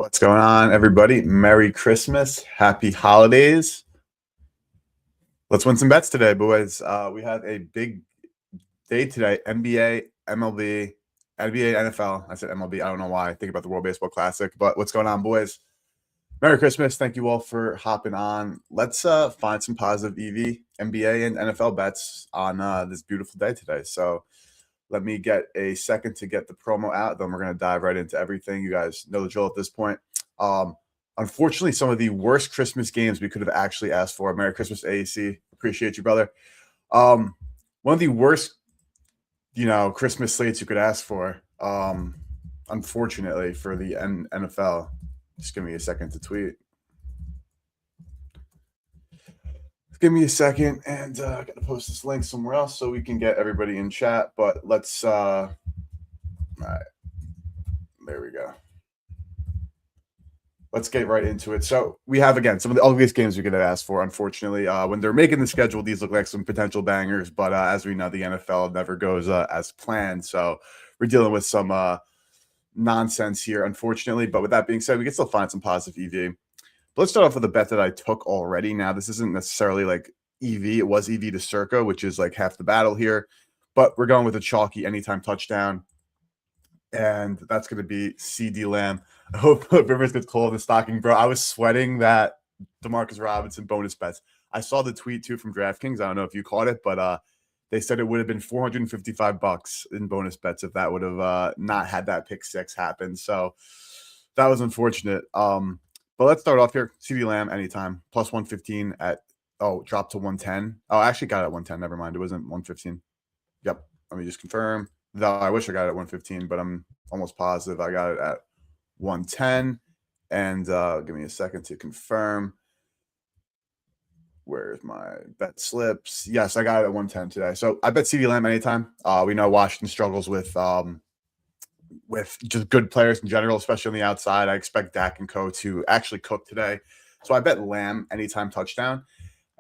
What's going on, everybody? Merry Christmas. Happy holidays. Let's win some bets today, boys. We have a big day today. NBA, MLB, NBA, NFL. I said MLB. I don't know why. I think about the World Baseball Classic. But what's going on, boys? Merry Christmas. Thank you all for hopping on. Let's find some positive EV, NBA, and NFL bets on this beautiful day today. So let me get a second to get the promo out. Then we're going to dive right into everything. You guys know the drill at this point. Unfortunately, some of the worst Christmas games we could have actually asked for. Merry Christmas, AAC. Appreciate you, brother. One of the worst, Christmas slates you could ask for. Unfortunately, for the NFL. Just give me a second to tweet. Give me a second, and I got to post this link somewhere else so we can get everybody in chat. But let's. All right, there we go. Let's get right into it. So we have, again, some of the ugliest games we could have asked for, unfortunately. When they're making the schedule, these look like some potential bangers. But as we know, the NFL never goes as planned. So we're dealing with some nonsense here, unfortunately. But with that being said, we can still find some positive EV. But let's start off with a bet that I took already. Now, this isn't necessarily like EV. It was EV to Circa, which is like half the battle here. But we're going with a chalky anytime touchdown. And that's going to be CeeDee Lamb. I hope Rivers gets cold in the stocking, bro. I was sweating that Demarcus Robinson bonus bets. I saw the tweet, too, from DraftKings. I don't know if you caught it, but they said it would have been $455 in bonus bets if that would have not had that pick six happen. So that was unfortunate. But let's start off here. CeeDee Lamb anytime. Plus 115 dropped to 110. Oh, I actually got it at 110. Never mind. It wasn't 115. Yep. Let me just confirm. Though I wish I got it at 115, but I'm almost positive I got it at 110. And give me a second to confirm. Where's my bet slips? Yes, I got it at 110 today. So I bet CeeDee Lamb anytime. We know Washington struggles with just good players in general, especially on the outside. I expect Dak and Co to actually cook today. So I bet Lamb anytime touchdown.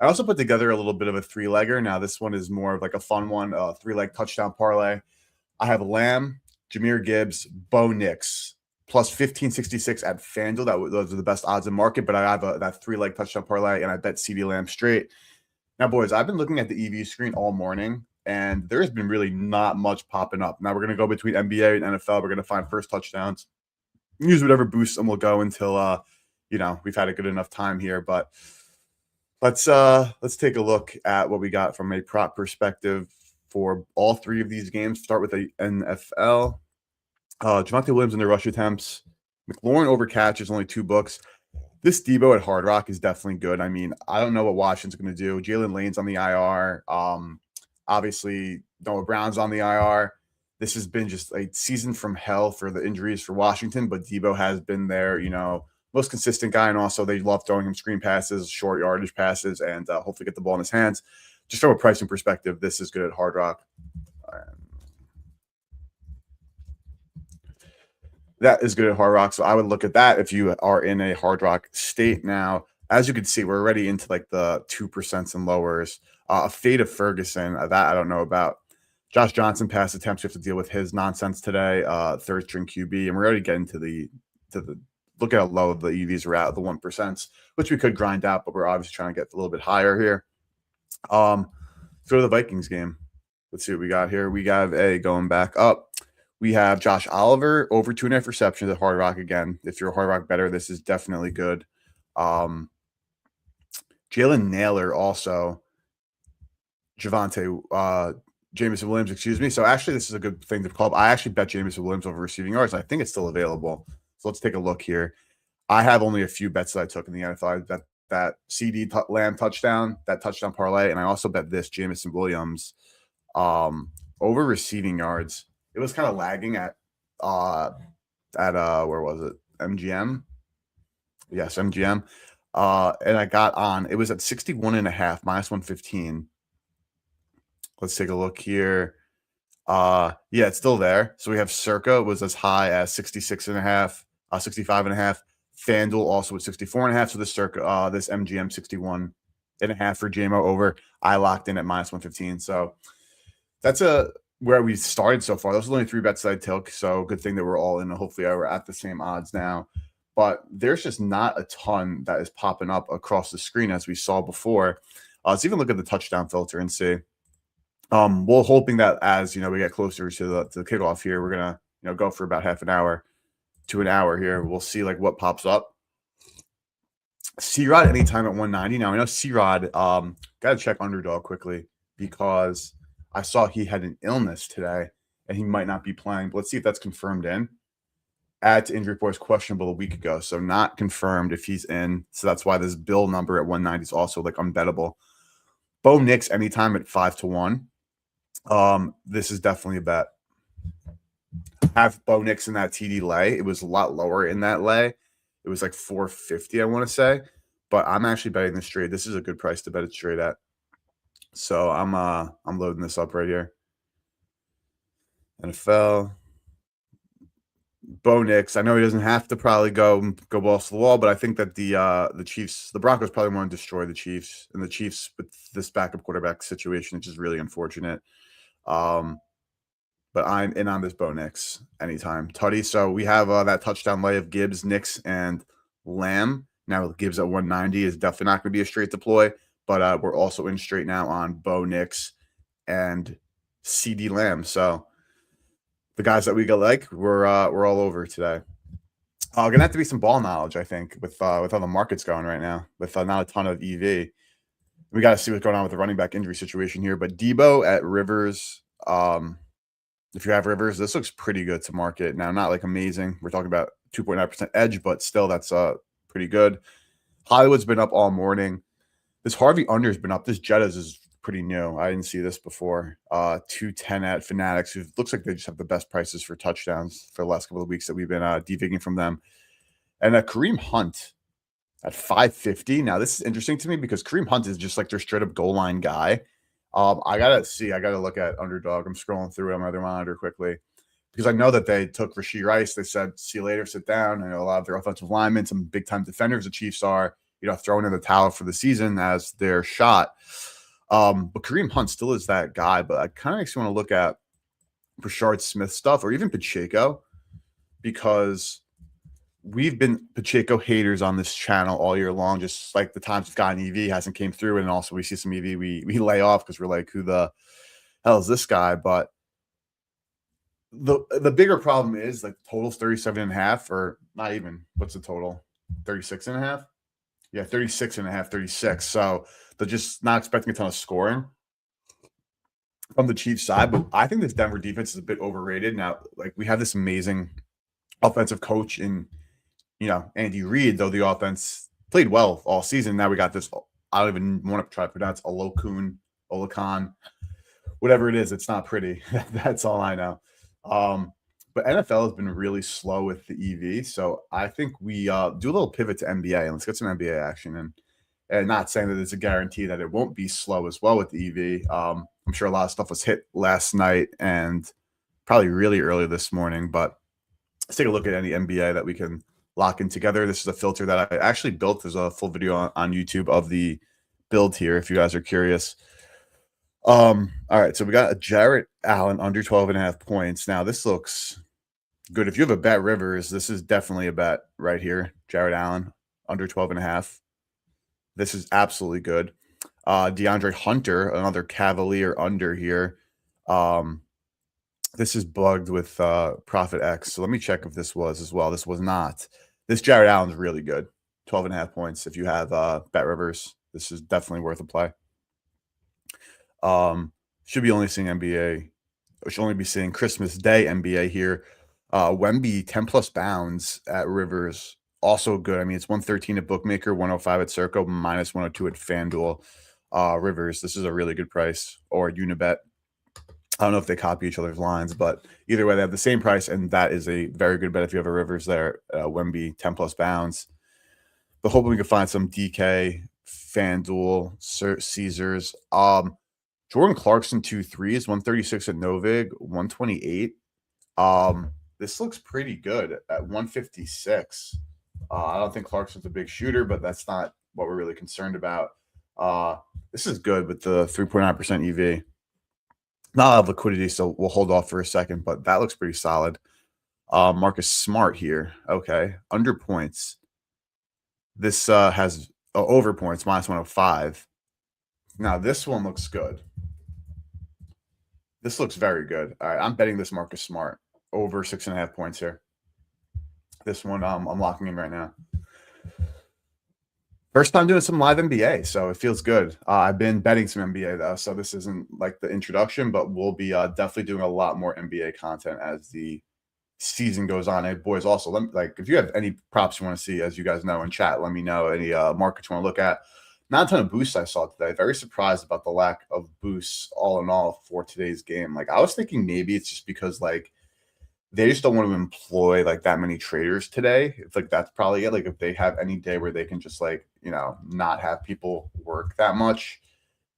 I also put together a little bit of a three-legger. Now, this one is more of like a fun one, a three-leg touchdown parlay. I have Lamb, Jahmyr Gibbs, Bo Nix, plus 1566 at FanDuel. Those are the best odds in market, but I have that three-leg touchdown parlay, and I bet CeeDee Lamb straight. Now, boys, I've been looking at the EV screen all morning, and there has been really not much popping up. Now, we're going to go between NBA and NFL. We're going to find first touchdowns. Use whatever boosts, and we'll go until, we've had a good enough time here. But let's take a look at what we got from a prop perspective for all three of these games. Start with the NFL. Javonte Williams in the rush attempts. McLaurin over catch is only 2 books. This Debo at Hard Rock is definitely good. I mean, I don't know what Washington's going to do. Jalen Lane's on the IR. Obviously, Noah Brown's on the IR. This has been just a season from hell for the injuries for Washington, but Debo has been their, most consistent guy, and also they love throwing him screen passes, short yardage passes, and hopefully get the ball in his hands. Just from a pricing perspective, this is good at Hard Rock. That is good at Hard Rock, so I would look at that if you are in a Hard Rock state. Now, as you can see, we're already into like the 2% and lowers. A fade of Ferguson, that I don't know about. Josh Johnson pass attempts. We have to deal with his nonsense today. Third string QB, and we're already getting to the look at how low the EVs are at, the 1%, which we could grind out, but we're obviously trying to get a little bit higher here. Let's go to the Vikings game. Let's see what we got here. We got going back up. We have Josh Oliver over 2.5 receptions at Hard Rock again. If you're a Hard Rock better, this is definitely good. Jalen Naylor also. Jameson Williams, excuse me. So actually, this is a good thing to call. I actually bet Jameson Williams over receiving yards. I think it's still available. So let's take a look here. I have only a few bets that I took in the NFL. I bet that CeeDee Lamb touchdown, that touchdown parlay, and I also bet this Jameson Williams over receiving yards. It was kind of lagging at where was it? MGM. Yes, MGM. And I got on. It was at 61.5 minus 115. Let's take a look here. Yeah, it's still there. So we have Circa was as high as 66.5, 65.5. FanDuel also at 64.5. So this Circa, this MGM 61.5 for JMO over. I locked in at minus 115. So that's where we started so far. Those are only 3 bets that I took. So good thing that we're all in. Hopefully we're at the same odds now. but there's just not a ton that is popping up across the screen as we saw before. Let's even look at the touchdown filter and see. We're hoping that as we get closer to the kickoff here, we're gonna go for about half an hour to an hour here. We'll see like what pops up. C-Rod anytime at 190. Now I know C-Rod. Gotta check underdog quickly because I saw he had an illness today and he might not be playing. But let's see if that's confirmed in. Add to injury report is questionable a week ago, so not confirmed if he's in. So that's why this bill number at 190 is also like unbettable. Bo Nix anytime at 5-1. This is definitely a bet. Have Bo Nix in that TD lay. It was a lot lower in that lay. It was like 450, I want to say. But I'm actually betting this straight. This is a good price to bet it straight at. So I'm loading this up right here. NFL. Bo Nix. I know he doesn't have to probably go balls to the wall, but I think that the Chiefs, the Broncos probably want to destroy the Chiefs, and the Chiefs with this backup quarterback situation, which is really unfortunate. But I'm in on this Bo Nix anytime. Tutty. So we have that touchdown lay of Gibbs, Nix, and Lamb. Now Gibbs at 190 is definitely not going to be a straight deploy, but we're also in straight now on Bo Nix and CD Lamb. So the guys that we like, we're all over today. Gonna have to be some ball knowledge, I think, with how the market's going right now, with not a ton of EV. We got to see what's going on with the running back injury situation here. But Debo at Rivers, if you have Rivers, this looks pretty good to market. Now, not like amazing. We're talking about 2.9% edge, but still that's pretty good. Hollywood's been up all morning. This Harvey under's been up. This Jettas is pretty new. I didn't see this before. 210 at Fanatics, who looks like they just have the best prices for touchdowns for the last couple of weeks that we've been deviating from them. And Kareem Hunt at 550. Now, this is interesting to me because Kareem Hunt is just like their straight up goal line guy. I gotta look at underdog. I'm scrolling through it on my other monitor quickly because I know that they took Rashee Rice. They said, see you later, sit down. And a lot of their offensive linemen, some big time defenders, the Chiefs are, throwing in the towel for the season as their shot. But Kareem Hunt still is that guy, but I kind of makes me want to look at Brashard Smith stuff or even Pacheco because we've been Pacheco haters on this channel all year long, just like the times we've gotten EV hasn't came through. And also we see some EV we lay off because we're like, who the hell is this guy? But the bigger problem is like total's 37.5 or not even, what's the total? 36.5? Yeah, 36.5, 36. So they're just not expecting a ton of scoring from the Chiefs side. But I think this Denver defense is a bit overrated. Now, like we have this amazing offensive coach in, Andy Reid, though the offense played well all season. Now we got this, I don't even want to try to pronounce Olakun, whatever it is. It's not pretty. That's all I know. But NFL has been really slow with the EV. So I think we do a little pivot to NBA and let's get some NBA action. And not saying that it's a guarantee that it won't be slow as well with the EV. I'm sure a lot of stuff was hit last night and probably really early this morning. But let's take a look at any NBA that we can lock in together. This is a filter that I actually built. There's a full video on YouTube of the build here if you guys are curious. All right, so we got a Jarrett Allen under 12.5 points. Now this looks good. If you have a bet Rivers, this is definitely a bet right here. Jarrett Allen under 12.5. This is absolutely good. DeAndre Hunter, another Cavalier under here. This is bugged with Profit X. So let me check if this was as well. This was not. This Jarrett Allen's really good. 12.5 points. If you have bet Rivers, this is definitely worth a play. Should be only seeing NBA. We should only be seeing Christmas Day NBA here. Wemby 10 plus bounds at Rivers. Also good. I mean, it's 113 at Bookmaker, 105 at Circo, minus 102 at FanDuel. Rivers, this is a really good price. Or Unibet. I don't know if they copy each other's lines, but either way, they have the same price, and that is a very good bet if you have a Rivers there. Wemby 10 plus bounds. But hoping we can find some DK, FanDuel, Caesars. Jordan Clarkson 2 threes, 136 at Novig, 128. This looks pretty good at 156. I don't think Clarkson's a big shooter, but that's not what we're really concerned about. This is good with the 3.9% EV. Not a lot of liquidity, so we'll hold off for a second, but that looks pretty solid. Marcus Smart here. Okay. Under points. This has over points, minus 105. Now, this one looks good. This looks very good. All right. I'm betting this Marcus Smart over 6.5 points here. This one I'm locking in right now. First time doing some live NBA, so it feels good. I've been betting some NBA though, so this isn't like the introduction, but we'll be definitely doing a lot more NBA content as the season goes on. Hey, boys, also like if you have any props you want to see, as you guys know in chat, let me know any markets you want to look at. Not a ton of boosts I saw today. Very surprised about the lack of boosts all in all for today's game. Like I was thinking maybe it's just because like they just don't want to employ like that many traders today. It's like that's probably it. Like if they have any day where they can just like, not have people work that much,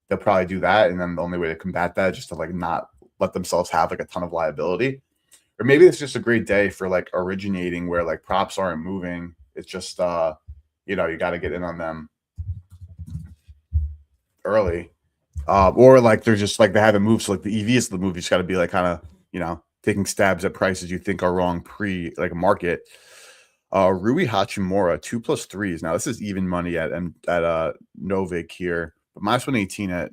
they'll probably do that. And then the only way to combat that is just to like not let themselves have like a ton of liability. Or maybe it's just a great day for like originating where like props aren't moving. It's just you got to get in on them early. Or like they're just like they haven't moved. So like the EV is the move. You just got to be like kind of, taking stabs at prices you think are wrong pre like market. Rui Hachimura 2+3s. Now this is even money at Novik here, but minus 118 at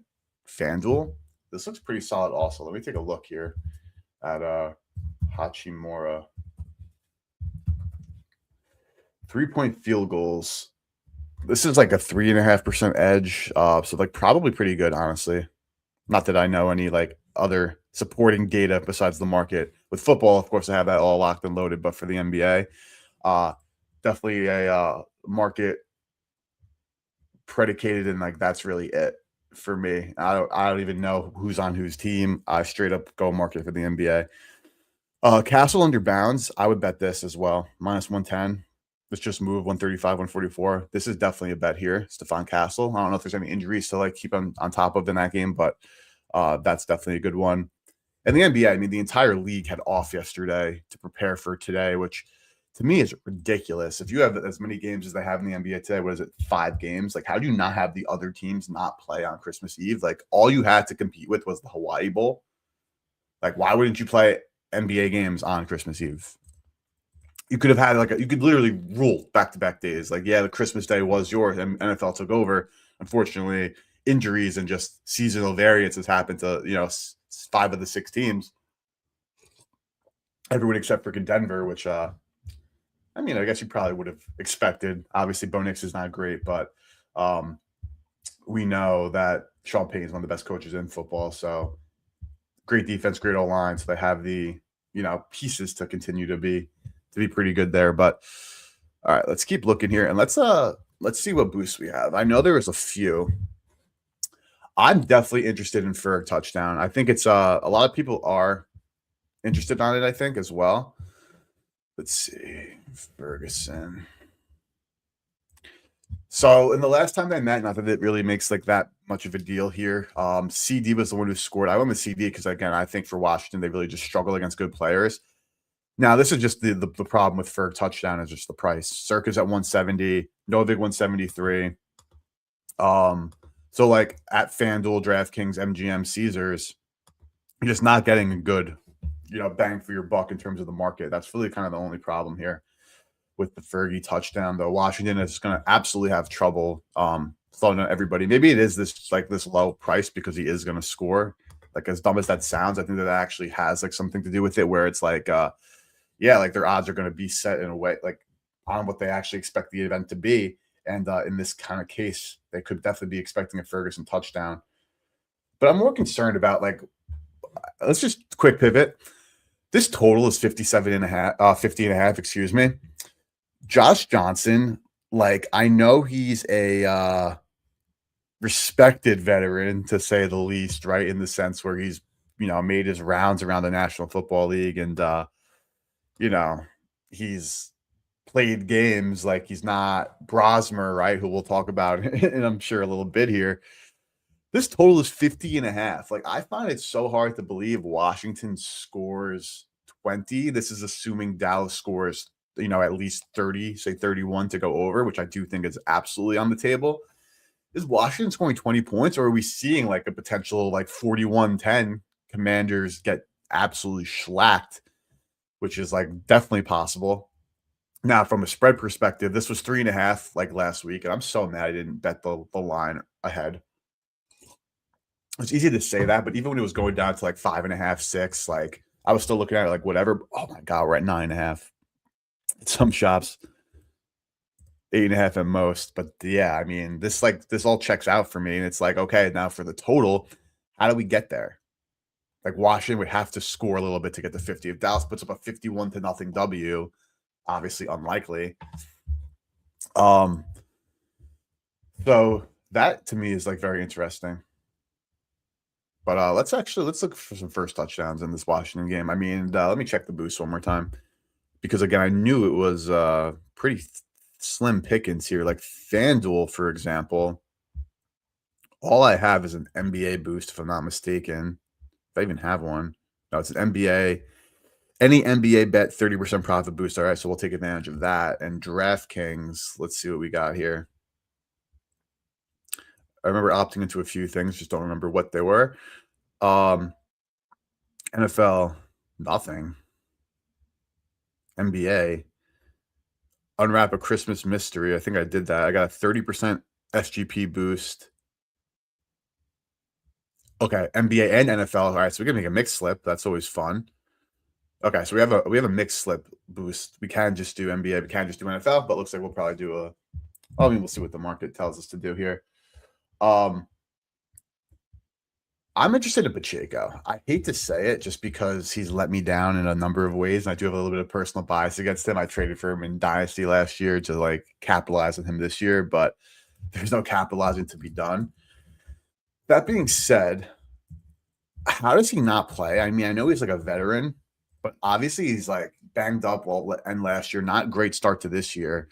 FanDuel. This looks pretty solid. Also, let me take a look here at Hachimura. 3-point field goals. This is like a 3.5% edge. So like probably pretty good, honestly. Not that I know any like other supporting data besides the market. With football, of course, I have that all locked and loaded, but for the NBA, definitely a market predicated and like that's really it for me. I don't even know who's on whose team. I straight up go market for the NBA. Castle under bounds, I would bet this as well. Minus 110. Let's just move 135, 144. This is definitely a bet here. Stephon Castle. I don't know if there's any injuries to like keep on top of in that game, but that's definitely a good one. And the NBA, I mean, the entire league had off yesterday to prepare for today, which to me is ridiculous. If you have as many games as they have in the NBA today, what is it, 5 games? Like, how do you not have the other teams not play on Christmas Eve? Like, all you had to compete with was the Hawaii Bowl. Like, why wouldn't you play NBA games on Christmas Eve? You could have had you could literally rule back-to-back days. Like, yeah, the Christmas Day was yours, and NFL took over. Unfortunately, injuries and just seasonal variances happened to 5 of the 6 teams. Everyone except for Denver, which I guess you probably would have expected. Obviously, Bo Nix is not great, but we know that Sean Payton is one of the best coaches in football. So great defense, great O-line. So they have the pieces to continue to be pretty good there. But all right, let's keep looking here and let's see what boosts we have. I know there was a few. I'm definitely interested in Ferg touchdown. I think it's a lot of people are interested on it, I think, as well. Let's see. Ferguson. So in the last time they met, not that it really makes like that much of a deal here. CD was the one who scored. I went with CD because again, I think for Washington, they really just struggle against good players. Now, this is just the problem with Ferg touchdown is just the price. Circa's at 170, Novik 173. So like at FanDuel, DraftKings, MGM, Caesars, you're just not getting a good, bang for your buck in terms of the market. That's really kind of the only problem here with the Fergie touchdown, though. Washington is going to absolutely have trouble throwing at everybody. Maybe it is this low price because he is going to score. Like as dumb as that sounds, I think that actually has like something to do with it where it's like, like their odds are going to be set in a way like on what they actually expect the event to be. And in this kind of case, they could definitely be expecting a Ferguson touchdown. But I'm more concerned about let's just quick pivot. This total is 50.5, excuse me. Josh Johnson, I know he's a respected veteran to say the least, right? In the sense where he's, made his rounds around the National Football League and, he's played games like he's not Brosmer, right? Who we'll talk about in I'm sure a little bit here. This total is 50.5. I find it so hard to believe Washington scores 20. This is assuming Dallas scores, at least 30, say 31 to go over, which I do think is absolutely on the table. Is Washington scoring 20 points, or are we seeing a potential 41-10 Commanders get absolutely shellacked which is like definitely possible. Now, from a spread perspective, this was 3.5 like last week, and I'm so mad I didn't bet the line ahead. It's easy to say that, but even when it was going down to like 5.5, 6, like I was still looking at it like whatever. Oh my god, we're at 9.5. Some shops, 8.5 at most. But yeah, I mean, this all checks out for me. And it's like, okay, now for the total, how do we get there? Like Washington would have to score a little bit to get to 50. If Dallas puts up a 51-0 W, obviously unlikely. So that to me is like very interesting. But let's look for some first touchdowns in this Washington game. I mean, let me check the boost one more time because again, I knew it was pretty slim pickings here. Like FanDuel, for example, all I have is an NBA boost, if I'm not mistaken. If I even have one, no, it's an NBA. Any NBA bet 30% profit boost. All right, so we'll take advantage of that. And DraftKings, let's see what we got here. I remember opting into a few things, just don't remember what they were. NFL, nothing. NBA, unwrap a Christmas mystery. I think I did that. I got a 30% SGP boost. Okay, NBA and NFL. All right, so we can make a mixed slip. That's always fun. Okay, so we have a mixed slip boost. We can just do NBA. We can just do NFL, but looks like we'll probably do a. I mean, we'll see what the market tells us to do here. I'm interested in Pacheco. I hate to say it just because he's let me down in a number of ways. And I do have a little bit of personal bias against him. I traded for him in Dynasty last year to like capitalize on him this year, but there's no capitalizing to be done. That being said, how does he not play? I mean, I know he's like a veteran, but obviously he's like banged up and last year, not great start to this year.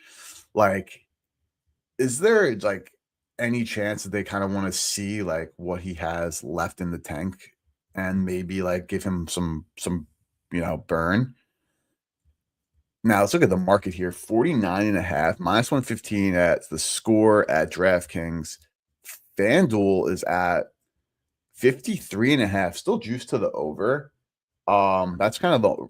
Like, is there like any chance that they kind of want to see like what he has left in the tank and maybe like give him some burn? Now let's look at the market here. 49.5 minus 115 at the score at DraftKings. FanDuel is at 53.5, still juiced to the over. That's kind of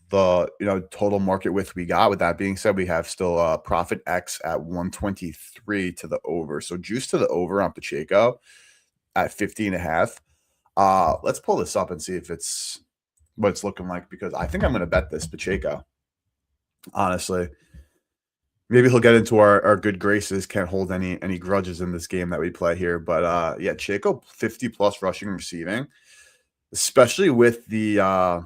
the total market width we got. With that being said, we have still Profit X at 123 to the over. So juice to the over on Pacheco at 50.5. Let's pull this up and see if it's what it's looking like, because I think I'm going to bet this Pacheco. Honestly, maybe he'll get into our good graces. Can't hold any grudges in this game that we play here. But yeah, Pacheco 50 plus rushing and receiving, especially with a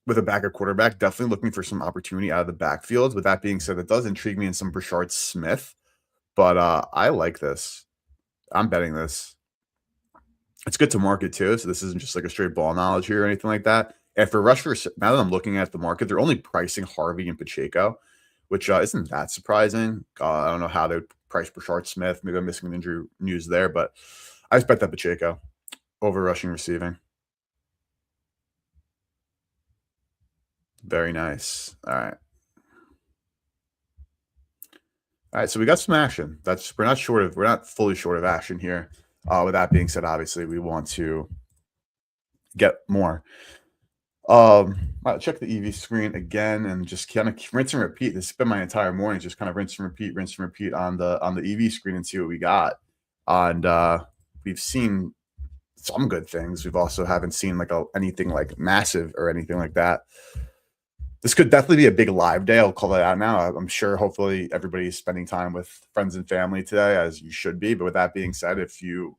backup quarterback, definitely looking for some opportunity out of the backfield. With that being said, it does intrigue me in some Brashard Smith, but I like this. I'm betting this. It's good to market too, so this isn't just like a straight ball knowledge here or anything like that. And for rushers, now that I'm looking at the market, they're only pricing Harvey and Pacheco, which isn't that surprising. I don't know how they price Brashard Smith. Maybe I'm missing an injury news there, but I just bet that Pacheco over rushing receiving. Very nice. All right. All right, so we got some action. We're not fully short of action here. With that being said, obviously we want to get more. I'll check the EV screen again and just kind of rinse and repeat. This has been my entire morning, just kind of rinse and repeat on the EV screen and see what we got. And we've seen some good things. We've also haven't seen like anything like massive or anything like that. This could definitely be a big live day. I'll call it out now. I'm sure hopefully everybody's spending time with friends and family today, as you should be. But with that being said, if you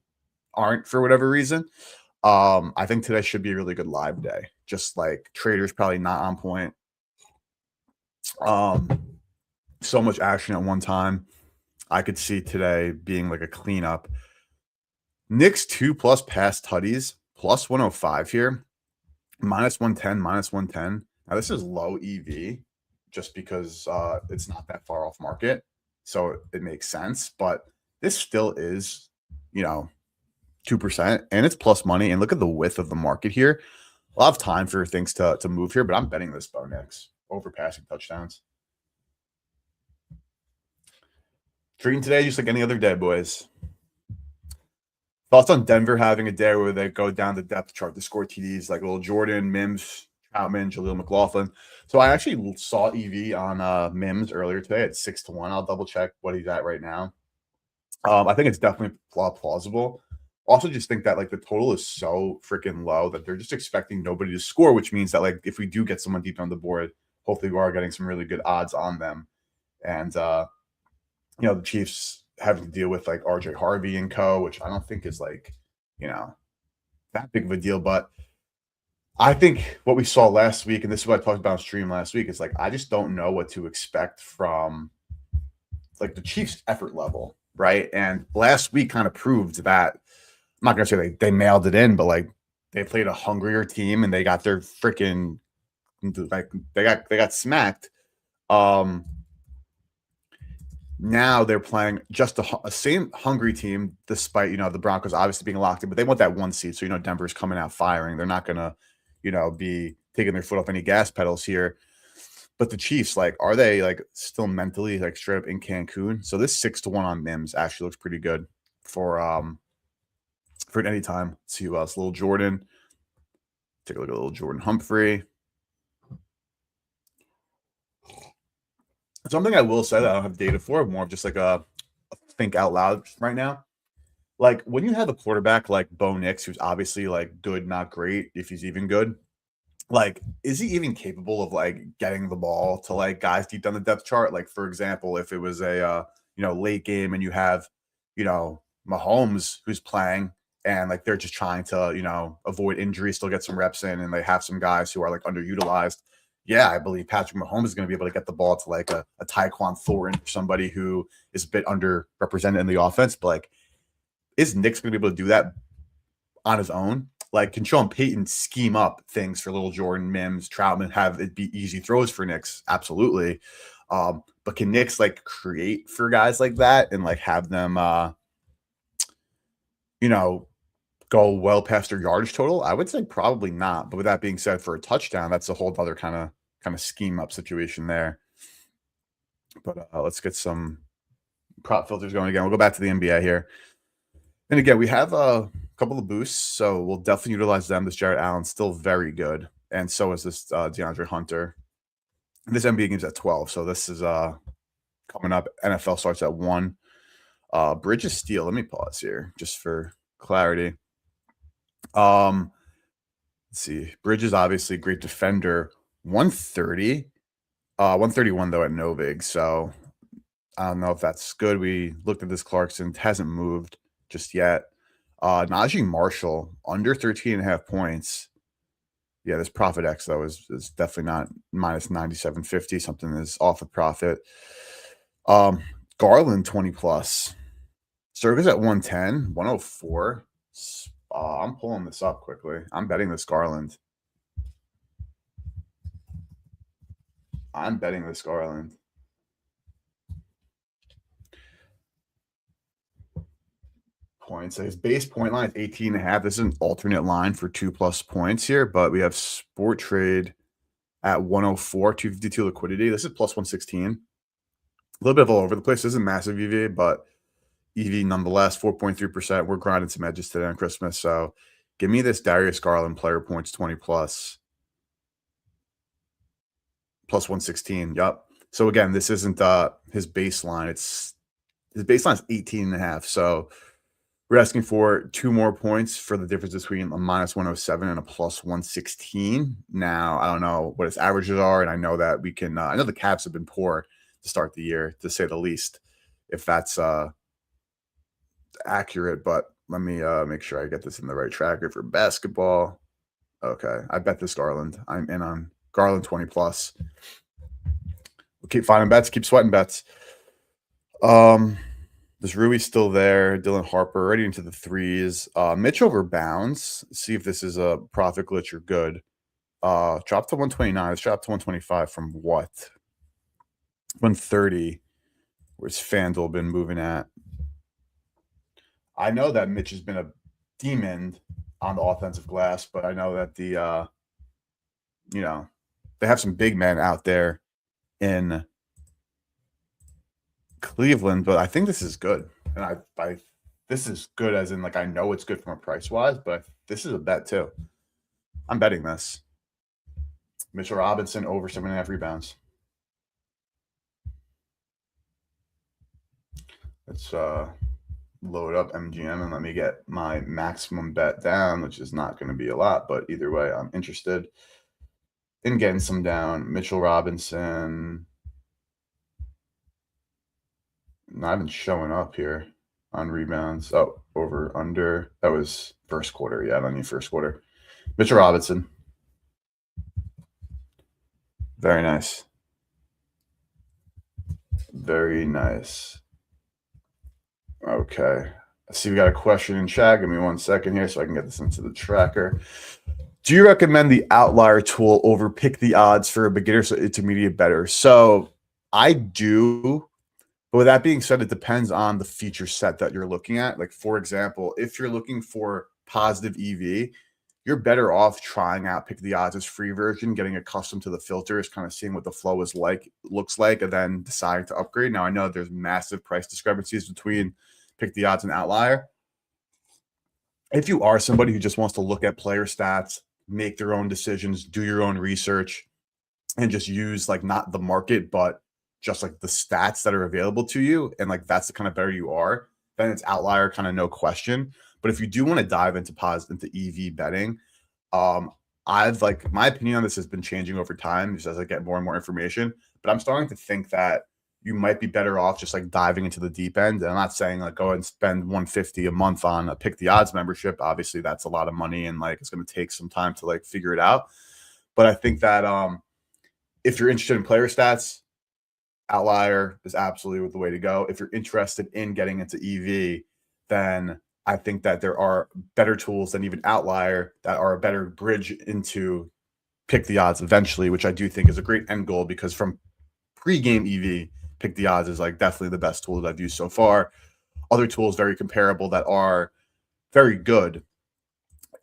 aren't for whatever reason, I think today should be a really good live day. Just like traders probably not on point. So much action at one time. I could see today being like a cleanup. Knicks 2+ pass tutties, plus 105 here. Minus 110, minus 110. Now this is low EV just because it's not that far off market. So it makes sense. But this still is, 2%, and it's plus money. And look at the width of the market here. I'll have time for things to move here, but I'm betting this Bo Nix over passing touchdowns. Treating today just like any other day, boys. Thoughts on Denver having a day where they go down the depth chart to score TDs like little Jordan, Mims, Troutman, Jaleel McLaughlin. So I actually saw EV on Mims earlier today at 6 to 1. I'll double check what he's at right now. I think it's definitely plausible. Also, just think that like the total is so freaking low that they're just expecting nobody to score, which means that like if we do get someone deep on the board, hopefully we are getting some really good odds on them. And the Chiefs having to deal with like RJ Harvey and co, which I don't think is like, you know, that big of a deal. But I think what we saw last week, and this is what I talked about on stream last week, is like I just don't know what to expect from like the Chiefs' effort level, right? And last week kind of proved that I'm not gonna say they mailed it in, but like they played a hungrier team and they got their freaking like they got smacked. Um Now they're playing just a same hungry team, despite the Broncos obviously being locked in, but they want that one seed. So Denver's coming out firing. They're not gonna, be taking their foot off any gas pedals here. But the Chiefs, like, are they like still mentally like straight up in Cancun? So this 6 to 1 on Mims actually looks pretty good for any time. Let's see who else. Little Jordan. Take a look at little Jordan Humphrey. Something I will say that I don't have data for, more of just like a think out loud right now. Like when you have a quarterback like Bo Nix, who's obviously like good, not great, if he's even good, like, is he even capable of like getting the ball to like guys deep down the depth chart? Like, for example, if it was a late game and you have, Mahomes who's playing and like they're just trying to, avoid injury, still get some reps in, and they have some guys who are like underutilized. Yeah, I believe Patrick Mahomes is going to be able to get the ball to like a Tyquan Thornton or somebody who is a bit underrepresented in the offense. But like, is Nick's going to be able to do that on his own? Like, can Sean Payton scheme up things for little Jordan, Mims, Troutman, have it be easy throws for Knicks? Absolutely. But can Knicks like create for guys like that and like have them, go well past their yardage total? I would say probably not. But with that being said, for a touchdown, that's a whole other kind of scheme up situation there. But let's get some prop filters going again. We'll go back to the NBA here. And again, we have a couple of boosts, so we'll definitely utilize them. This Jarrett Allen's still very good, and so is this DeAndre Hunter. This NBA game's at 12, so this is coming up. NFL starts at 1. Bridges steal. Let me pause here just for clarity. Let's see. Bridges obviously great defender. 130. 131 though at Novig, so I don't know if that's good. We looked at this Clarkson, hasn't moved just yet. Najee Marshall under 13.5 points. Yeah, this Profit X though is definitely not minus 97.50. Something is off of profit. Garland 20 plus. Circus at 110, 104. I'm pulling this up quickly. I'm betting this Garland. Points. So his base point line is 18.5. This is an alternate line for 2+ points here, but we have Sport Trade at 104, 252 liquidity. This is plus 116. A little bit of all over the place. This isn't massive EV, but EV nonetheless, 4.3%. We're grinding some edges today on Christmas. So give me this Darius Garland player points 20 plus 116. Yup. So again, this isn't his baseline. His baseline is 18.5. So we're asking for 2 more points for the difference between a minus 107 and a plus 116. Now, I don't know what his averages are, and I know that we can I know the Cavs have been poor to start the year, to say the least, if that's accurate. But let me make sure I get this in the right tracker for basketball. Okay, I bet this Garland. I'm in on Garland 20 plus. We'll keep finding bets, keep sweating bets. This Rui's still there. Dylan Harper already into the threes. Mitch over bounds. See if this is a profit glitch or good. Drop to 129. Let's drop to 125 from what? 130. Where's FanDuel been moving at? I know that Mitch has been a demon on the offensive glass, but I know that the they have some big men out there in Cleveland, but I think this is good. And I this is good as in like I know it's good from a price wise, but this is a bet too. I'm betting this. Mitchell Robinson over 7.5 rebounds. Let's load up MGM and let me get my maximum bet down, which is not going to be a lot, but either way, I'm interested in getting some down. Mitchell Robinson not even showing up here on rebounds. Oh, over, under. That was first quarter. Yeah, I don't need first quarter. Mitchell Robinson. Very nice. Very nice. Okay. I see we got a question in chat. Give me 1 second here so I can get this into the tracker. Do you recommend the outlier tool over pick the odds for a beginner so intermediate better? So I do. But with that being said, it depends on the feature set that you're looking at. Like, for example, if you're looking for positive EV, you're better off trying out Pick the Odds' free version, getting accustomed to the filters, kind of seeing what the flow is like, looks like, and then deciding to upgrade. Now, I know there's massive price discrepancies between Pick the Odds and Outlier. If you are somebody who just wants to look at player stats, make their own decisions, do your own research, and just use like not the market, but just like the stats that are available to you, and like that's the kind of better you are, then it's Outlier, kind of no question. But if you do want to dive into EV betting, I've like my opinion on this has been changing over time just as I get more and more information. But I'm starting to think that you might be better off just like diving into the deep end. And I'm not saying like go and spend 150 a month on a Pick the Odds membership. Obviously, that's a lot of money, and like it's going to take some time to like figure it out. But I think that if you're interested in player stats, Outlier is absolutely the way to go. If you're interested in getting into EV, then I think that there are better tools than even Outlier that are a better bridge into Pick the Odds eventually, which I do think is a great end goal, because from pre-game EV, Pick the Odds is like definitely the best tool that I've used so far. Other tools very comparable that are very good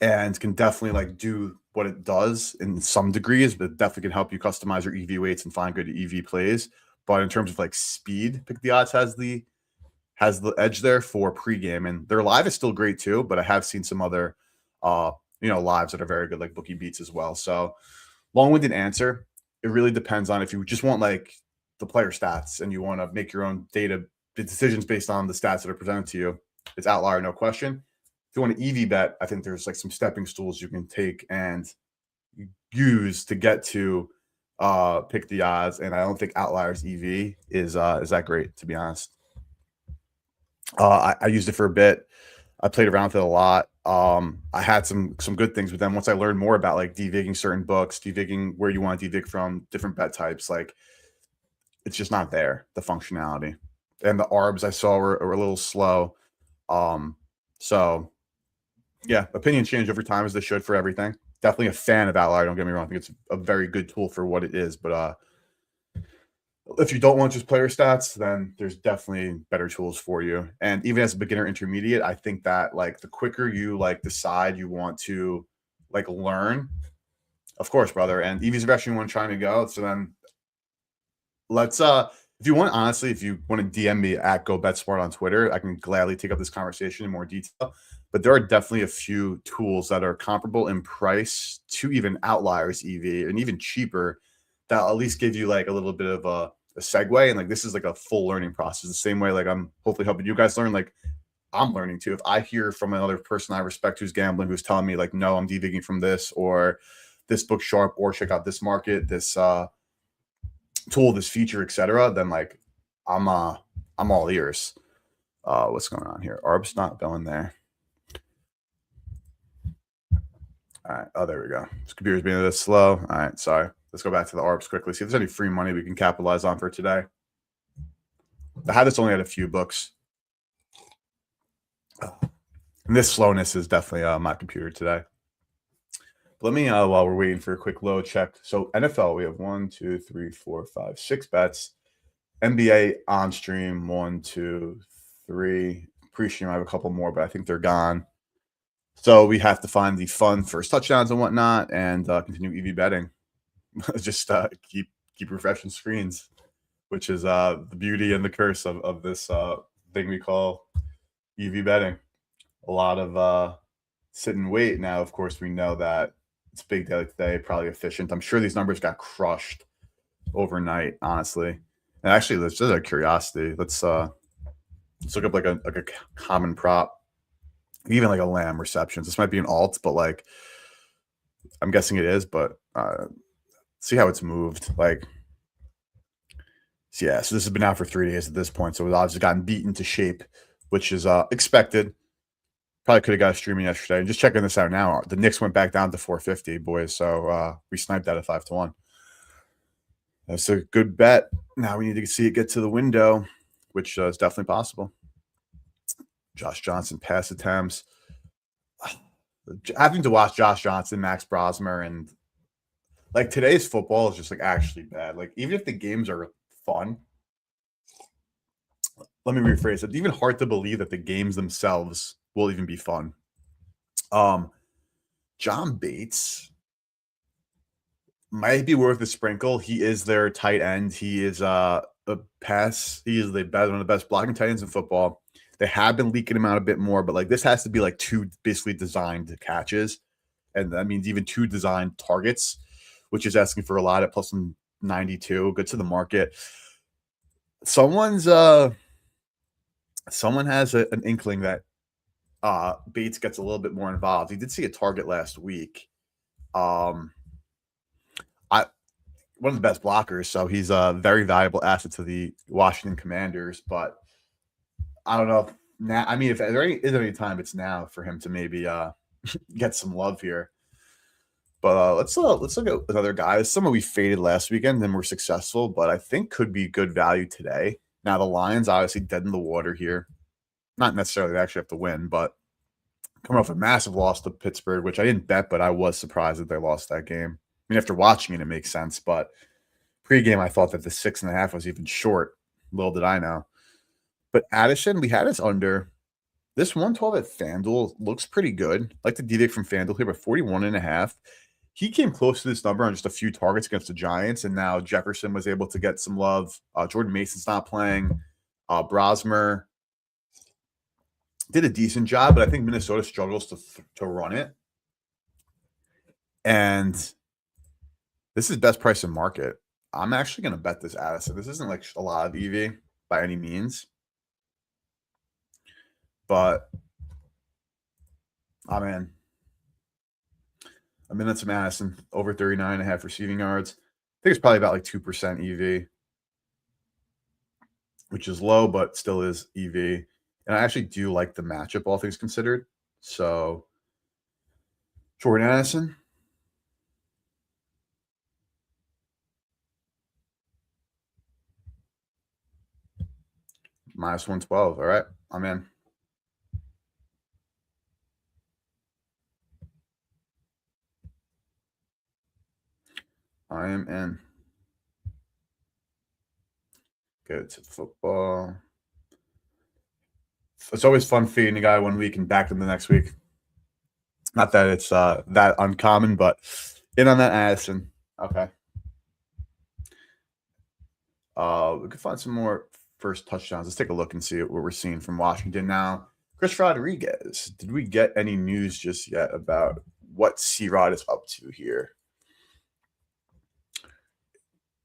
and can definitely like do what it does in some degrees, but definitely can help you customize your EV weights and find good EV plays. But in terms of like speed, Pick the Odds has the edge there for pregame, and their live is still great too. But I have seen some other, lives that are very good, like Bookie Beats as well. So long-winded answer. It really depends on if you just want like the player stats and you want to make your own data decisions based on the stats that are presented to you. It's Outlier, no question. If you want to EV bet, I think there's like some stepping stools you can take and use to get to Pick the Odds, and I don't think Outlier's EV is that great, to be honest. I used it for a bit. I played around with it a lot. I had some good things with them. Once I learned more about like devigging certain books, devigging where you want to devig from, different bet types, like it's just not there, the functionality. And the ARBs I saw were a little slow. So yeah, opinions change over time as they should for everything. Definitely a fan of Outlier. Don't get me wrong. I think it's a very good tool for what it is. But if you don't want just player stats, then there's definitely better tools for you. And even as a beginner intermediate, I think that like the quicker you like decide you want to like learn, of course, brother. And EV's direction you want trying to go. So then let's if you want, honestly, if you want to DM me at GoBetSmart on Twitter, I can gladly take up this conversation in more detail. But there are definitely a few tools that are comparable in price to even Outlier's EV, and even cheaper, that at least give you like a little bit of a segue. And like this is like a full learning process. The same way like I'm hopefully helping you guys learn, like I'm learning too. If I hear from another person I respect who's gambling, who's telling me like, no, I'm devigging from this, or this book sharp, or check out this market, this tool, this feature, etc., then like I'm all ears. What's going on here? ARB's not going there. All right. Oh, there we go. This computer's being a bit slow. All right. Sorry. Let's go back to the ARBs quickly. See if there's any free money we can capitalize on for today. I had this only had a few books. And this slowness is definitely my computer today. But let me, while we're waiting for a quick load, check. So NFL, we have 1, 2, 3, 4, 5, 6 bets. NBA on stream, 1, 2, 3. Pre-stream, I have a couple more, but I think they're gone. So we have to find the fun first touchdowns and whatnot, and continue EV betting. Just keep refreshing screens, which is the beauty and the curse of this thing we call EV betting. A lot of sit and wait. Now, of course, we know that It's a big day like today, probably efficient. I'm sure these numbers got crushed overnight, honestly. And actually, let's just out of curiosity, let's look up like a common prop, even like a lamb receptions. This might be an alt, but like I'm guessing it is. But see how it's moved. Like, so yeah. So this has been out for 3 days at this point. So it's obviously gotten beaten to shape, which is expected. Probably could have got a streaming yesterday. And just checking this out now, the Knicks went back down to 450, boys. So we sniped that at 5-1. That's a good bet. Now we need to see it get to the window, which is definitely possible. Josh Johnson pass attempts. Having to watch Josh Johnson, Max Brosmer, and like today's football is just like actually bad. Like even if the games are fun, let me rephrase it. It's even hard to believe that the games themselves will even be fun. John Bates might be worth a sprinkle. He is their tight end. He is a pass. He is one of the best blocking tight ends in football. They have been leaking him out a bit more, but like this has to be like 2 basically designed catches, and that means even 2 designed targets, which is asking for a lot at plus 92. Good to the market. Someone has an inkling that Bates gets a little bit more involved. He did see a target last week. One of the best blockers, so he's a very valuable asset to the Washington Commanders. But I don't know if now. I mean, if there is any time, it's now for him to maybe get some love here. But let's look at another guy. Someone we faded last weekend and were successful, but I think could be good value today. Now the Lions obviously dead in the water here. Not necessarily they actually have to win, but coming off a massive loss to Pittsburgh, which I didn't bet, but I was surprised that they lost that game. I mean, after watching it, it makes sense. But pregame, I thought that the 6.5 was even short. Little did I know. But Addison, we had us under. This 112 at FanDuel looks pretty good. I like to deviate from FanDuel here, but 41.5. He came close to this number on just a few targets against the Giants, and now Jefferson was able to get some love. Jordan Mason's not playing. Brosmer did a decent job, but I think Minnesota struggles to run it. And this is best price in market. I'm actually going to bet this Addison. This isn't like a lot of EV by any means. But, oh man. I'm in some Addison, over 39.5 receiving yards. I think it's probably about like 2% EV, which is low, but still is EV. And I actually do like the matchup, all things considered. So, Jordan Addison. Minus 112. All right. I'm in. I am in. Good to football. It's always fun feeding a guy 1 week and back them the next week. Not that it's that uncommon, but in on that Addison. Okay. We could find some more first touchdowns. Let's take a look and see what we're seeing from Washington now. Chris Rodriguez. Did we get any news just yet about what C-Rod is up to here?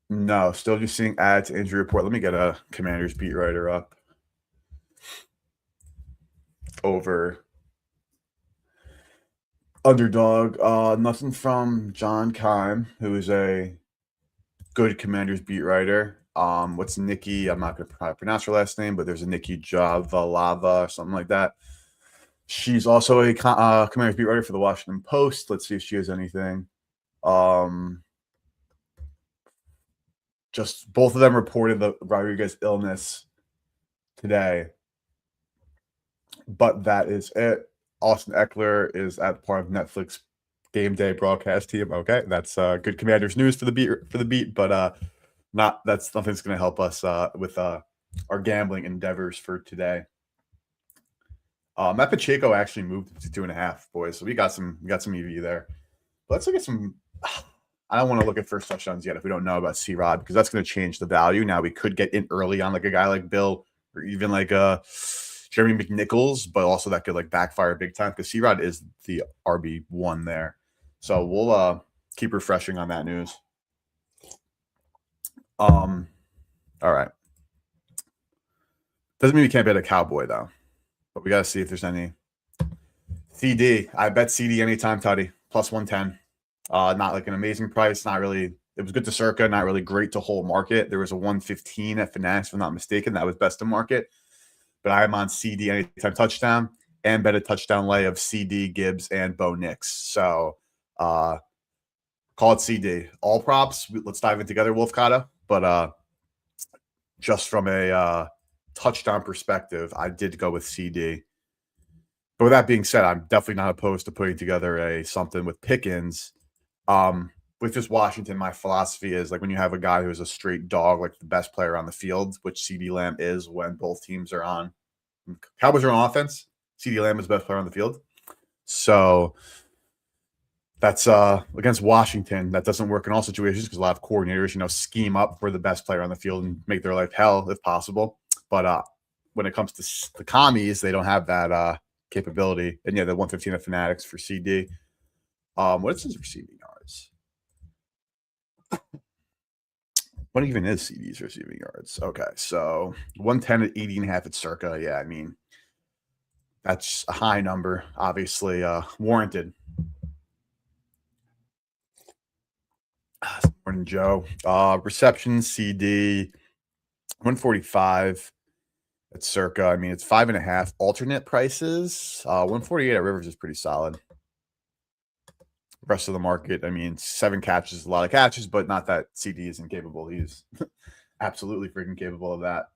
No, still just seeing add to injury report. Let me get a Commanders beat writer up over Underdog. Nothing from John Keim, who is a good Commanders beat writer. What's Nikki? I'm not going to pronounce her last name, but there's a Nikki Javalava or something like that. She's also a Commanders beat writer for the Washington Post. Let's see if she has anything. Just both of them reported the Rodriguez illness today, but that is it. Austin Eckler is at part of Netflix game day broadcast team. Okay, that's good Commanders news for the beat, but that's nothing's going to help us with our gambling endeavors for today. Matt Pacheco actually moved to 2.5, boys. So we got some EV there. But let's look at some. I don't want to look at first touchdowns yet if we don't know about C-Rod, because that's going to change the value. Now we could get in early on like a guy like Bill or even like Jeremy McNichols, but also that could like backfire big time because C-Rod is the RB1 there. So we'll keep refreshing on that news. All right. Doesn't mean we can't bet a Cowboy though, but we got to see if there's any. CD. I bet CD anytime, Tutty. Plus 110. Not like an amazing price. Not really. It was good to Circa. Not really great to whole market. There was a 115 at Fanatics, if I'm not mistaken. That was best to market. But I am on CD anytime touchdown and bet a touchdown lay of CD, Gibbs, and Bo Nix. So call it CD. All props. Let's dive in together, Wolfcata. But just from a touchdown perspective, I did go with CD. But with that being said, I'm definitely not opposed to putting together something with Pickens. With just Washington, my philosophy is like when you have a guy who's a straight dog, like the best player on the field, which CeeDee Lamb is when both teams are on. Cowboys are on offense. CeeDee Lamb is the best player on the field. So that's against Washington. That doesn't work in all situations because a lot of coordinators, scheme up for the best player on the field and make their life hell if possible. But when it comes to the commies, they don't have that capability. And yeah, the 115 at Fanatics for CD. What is his receiving yards? What even is CD's receiving yards? Okay, so 110 at 80.5 at Circa. Yeah, I mean, that's a high number, obviously warranted. Morning, Joe. Reception CD 145 at Circa. I mean, it's 5.5. Alternate prices 148 at Rivers is pretty solid. Rest of the market, I mean, 7 catches is a lot of catches, but not that CD isn't capable. He's absolutely freaking capable of that.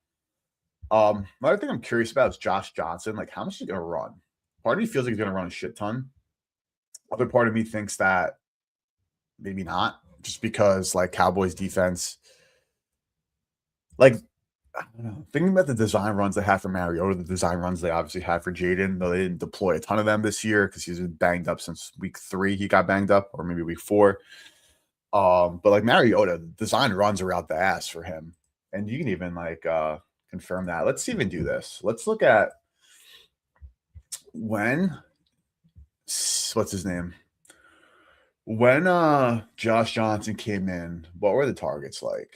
Another thing I'm curious about is Josh Johnson. Like, how much is he going to run? Part of me feels like he's going to run a shit ton. Other part of me thinks that maybe not, just because like Cowboys defense, like I don't know. Thinking about the design runs they have for Mariota, the design runs they obviously have for Jaden, though they didn't deploy a ton of them this year because he's been banged up since week 3. He got banged up, or maybe week 4. But like Mariota, design runs are out the ass for him, and you can even like confirm that. Let's even do this. Let's look at what's his name? When Josh Johnson came in, what were the targets like?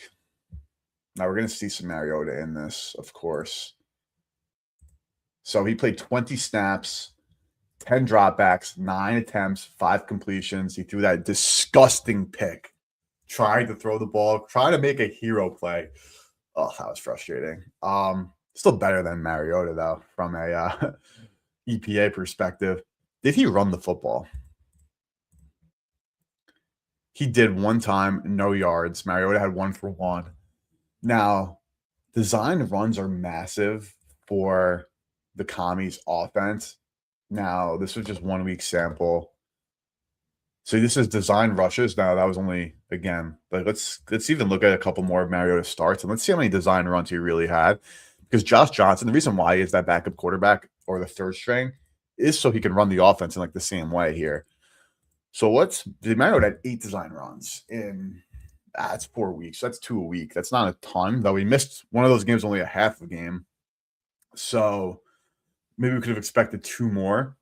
Now we're going to see some Mariota in this, of course. So he played 20 snaps, 10 dropbacks, 9 attempts, 5 completions. He threw that disgusting pick, trying to throw the ball, trying to make a hero play. Oh, that was frustrating. Still better than Mariota, though, from a EPA perspective. Did he run the football? He did one time, no yards. Mariota had 1 for 1. Now, design runs are massive for the commies offense. Now, this was just 1 week sample. So this is design rushes. Now, that was only, again, like let's even look at a couple more of Mariota starts, and let's see how many design runs he really had. Because Josh Johnson, the reason why he is that backup quarterback or the third string is so he can run the offense in like the same way here. So Mariota had 8 design runs in that's 4 weeks. That's 2 a week. That's not a ton, though. He missed one of those games, only a half a game. So maybe we could have expected 2 more.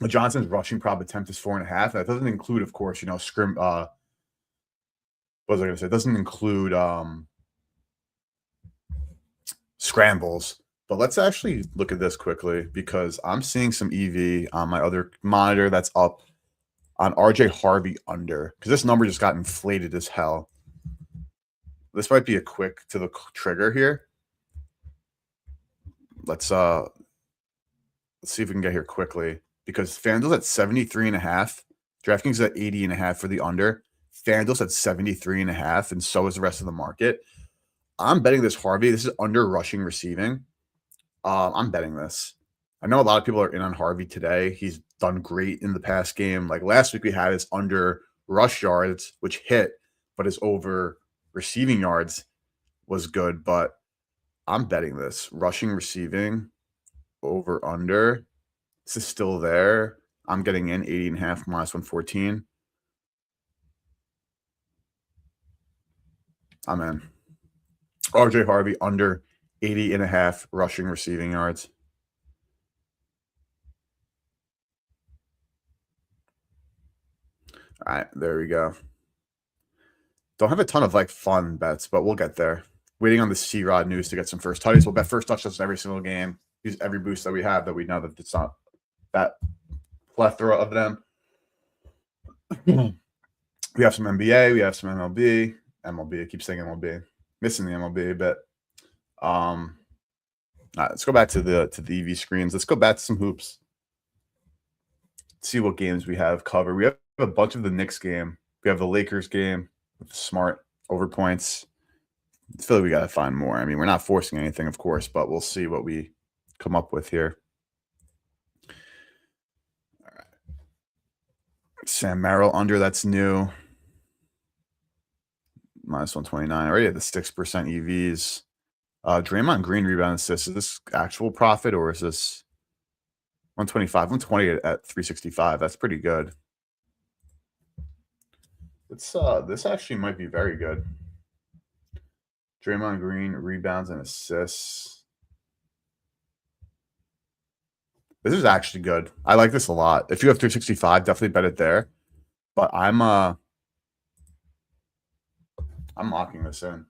Johnson's rushing prop attempt is 4.5. That doesn't include, of course, what was I going to say? It doesn't include scrambles. But let's actually look at this quickly because I'm seeing some EV on my other monitor that's up on RJ Harvey under, because this number just got inflated as hell. This might be a quick to the trigger here. Let's see if we can get here quickly, because FanDuel's at 73.5, DraftKings is at 80.5 for the under. FanDuel's at 73.5, and so is the rest of the market. I'm betting this Harvey. This is under rushing receiving. I'm betting this. I know a lot of people are in on Harvey today. He's done great in the past game. Like last week, we had his under rush yards, which hit, but his over receiving yards was good. But I'm betting this rushing receiving over under. This is still there. I'm getting in 80.5 minus 114. I'm in. RJ Harvey under 80.5 rushing receiving yards. All right, there we go. Don't have a ton of like fun bets, but we'll get there. Waiting on the C-Rod news to get some first touches. We'll bet first touchdowns every single game. Use every boost that we have that we know that it's not that plethora of them. We have some NBA, we have some MLB. MLB, I keep saying MLB. Missing the MLB a bit. Let's go back to the EV screens. Let's go back to some hoops. See what games we have covered. We have a bunch of the Knicks game. We have the Lakers game with Smart over points. I feel like we got to find more. I mean, we're not forcing anything, of course, but we'll see what we come up with here. All right. Sam Merrill under, that's new. Minus 129. Already at the 6% EVs. Draymond Green rebound assist. Is this actual profit or is this 125? 120 at 365. That's pretty good. This actually might be very good. Draymond Green rebounds and assists. This is actually good. I like this a lot. If you have 365, definitely bet it there. But I'm locking this in.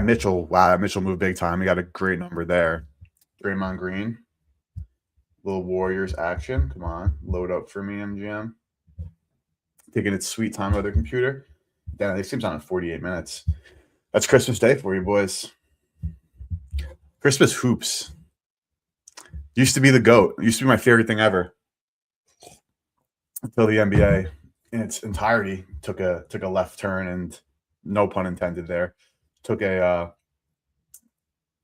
Mitchell, wow, Mitchell moved big time. He got a great number there. Draymond Green. Little Warriors action. Come on. Load up for me, MGM. Taking its sweet time on their computer. Damn, this game's on in 48 minutes. That's Christmas Day for you, boys. Christmas hoops. Used to be the GOAT. Used to be my favorite thing ever. Until the NBA in its entirety took a left turn, and no pun intended there. Took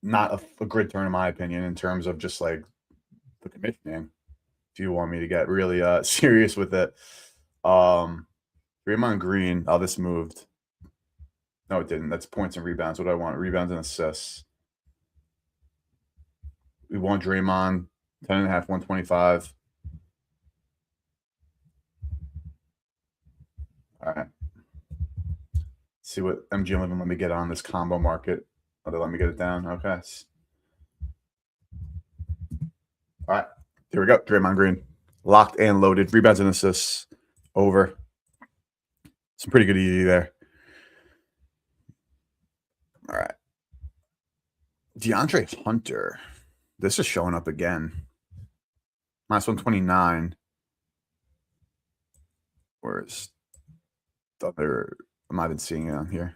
not a good turn in my opinion in terms of just like the commissioning. If you want me to get really serious with it. Draymond Green. Oh, this moved. No, it didn't. That's points and rebounds. What do I want? Rebounds and assists. We want Draymond 10.5, 125. All right. See what MGM let me get on this combo market. Oh, they let me get it down. Okay. All right. Here we go. Draymond Green. Locked and loaded. Rebounds and assists. Over. Some pretty good ED there. All right. DeAndre Hunter. This is showing up again. Minus 129. Where's the other? I'm not even seeing it on here.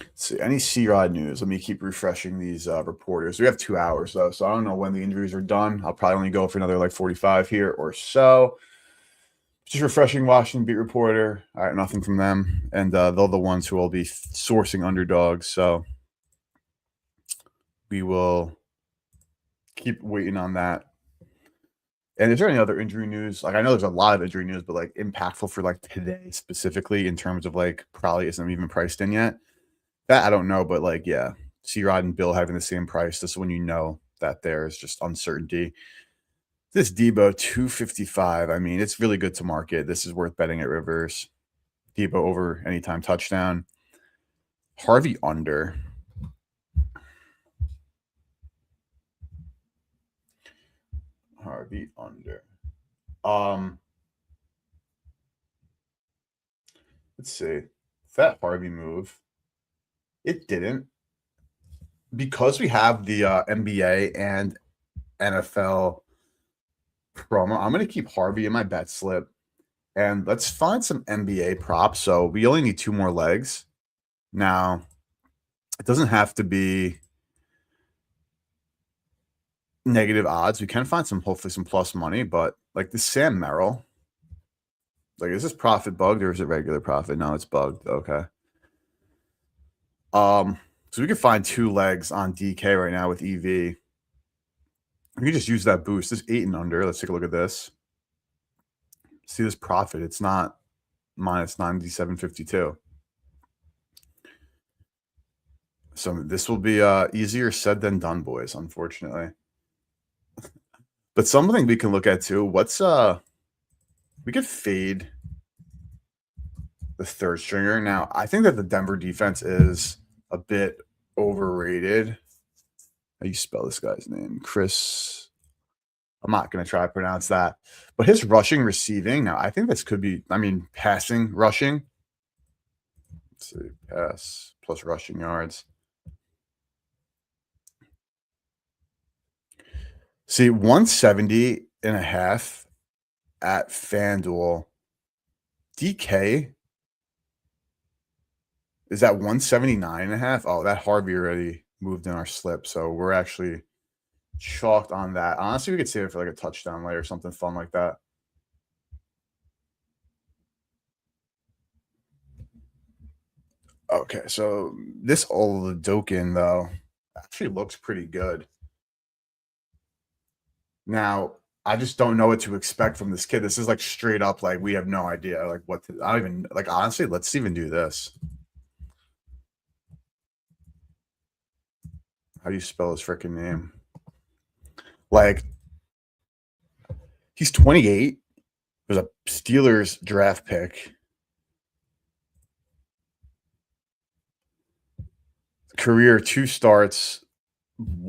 Let's see, any C-Rod news? Let me keep refreshing these reporters. We have 2 hours, though, so I don't know when the injuries are done. I'll probably only go for another like 45 here or so. Just refreshing Washington beat reporter. All right, nothing from them. And they're the ones who will be sourcing underdogs, so we will keep waiting on that. And is there any other injury news? Like, I know there's a lot of injury news, but like impactful for like today specifically in terms of like probably isn't even priced in yet. That I don't know, but like, yeah, C-Rod and Bill having the same price. This is when you know that there's just uncertainty. This Debo 255. I mean, it's really good to market. This is worth betting at Rivers. Debo over anytime touchdown. Harvey under. Harvey under. Let's see. That Harvey move. It didn't. Because we have the NBA and NFL promo, I'm going to keep Harvey in my bet slip. And let's find some NBA props. So we only need 2 more legs. Now, it doesn't have to be negative odds. We can find hopefully some plus money, but like the Sam Merrill, like, is this profit bugged or is it regular profit? No, it's bugged. Okay. So we can find 2 legs on DK right now with EV. We can just use that boost. This 8 and under. Let's take a look at this. See this profit. It's not minus 97.52. So this will be easier said than done, boys, unfortunately. But something we can look at too. We could fade the third stringer. Now, I think that the Denver defense is a bit overrated. How you spell this guy's name? Chris. I'm not going to try to pronounce that. But his rushing, receiving, now I think this could be, I mean, passing, rushing. Let's see, pass plus rushing yards. See, 170 and a half at FanDuel. DK is at 179 and a half. Oh, that Harvey already moved in our slip. So we're actually chalked on that. Honestly, we could save it for like a touchdown lay or something fun like that. Okay, so this Oladokin, though, actually looks pretty good. Now, I just don't know what to expect from this kid. This is like straight up, like we have no idea, like what to, I don't even like. Honestly, let's even do this. How do you spell his freaking name? Like, he's 28. There's a Steelers draft pick. Career 2 starts.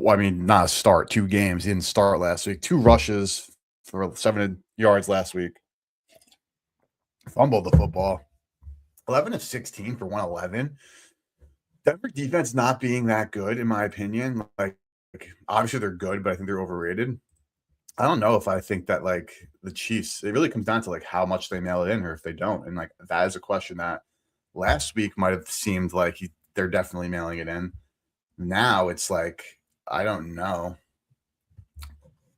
I mean, not a start, 2 games. He didn't start last week. 2 rushes for 7 yards last week. Fumbled the football. 11 of 16 for 111. Denver defense not being that good, in my opinion. Like obviously they're good, but I think they're overrated. I don't know if I think that like the Chiefs, it really comes down to like how much they mail it in or if they don't. And like that is a question that last week might have seemed like they're definitely mailing it in. Now it's like, I don't know.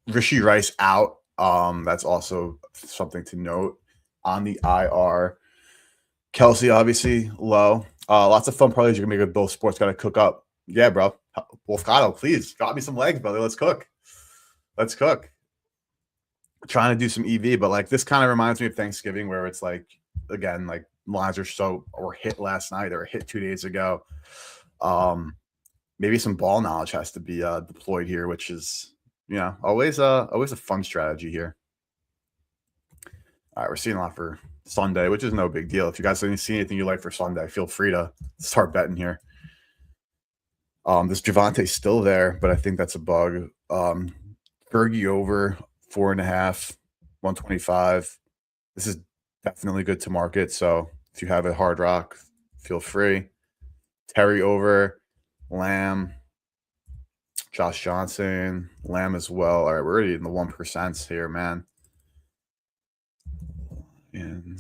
Rishi Rice out. That's also something to note on the IR. Kelsey, obviously, low. Lots of fun parlays you're gonna make with both sports. Got to cook up. Yeah, bro. Wolfcado, please got me some legs, brother. Let's cook. Let's cook. Trying to do some EV, but like this kind of reminds me of Thanksgiving, where it's like again, like lines were hit last night or hit 2 days ago. Maybe some ball knowledge has to be deployed here, which is always a fun strategy here. All right, we're seeing a lot for Sunday, which is no big deal. If you guys see anything you like for Sunday, feel free to start betting here. This Javonte's still there, but I think that's a bug. Fergie over 4.5, 125. This is definitely good to market. So if you have a Hard Rock, feel free. Terry over, Lamb, Josh Johnson, Lamb as well. All right, we're already in the 1% here, man. And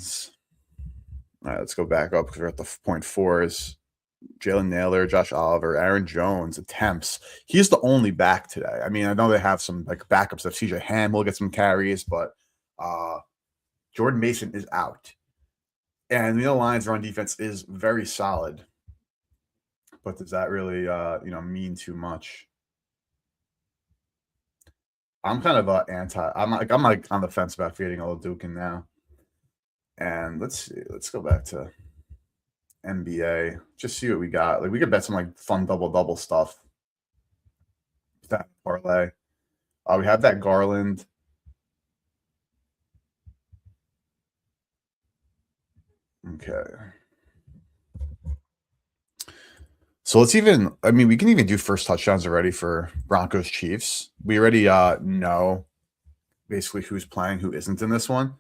all right, let's go back up because we're at the 0.4s. Jalen Naylor, Josh Oliver, Aaron Jones attempts. He's the only back today. I mean, I know they have some like backups that CJ Ham will get some carries, but Jordan Mason is out. And the Lions' run defense is very solid. But does that really mean too much? I'm kind of I'm like on the fence about fading Oladokin now. And let's see. Let's go back to NBA. Just see what we got. Like we could bet some like fun double stuff. That parlay. We have that Garland. Okay. So we can even do first touchdowns already for Broncos Chiefs. We already know basically who's playing, who isn't in this one.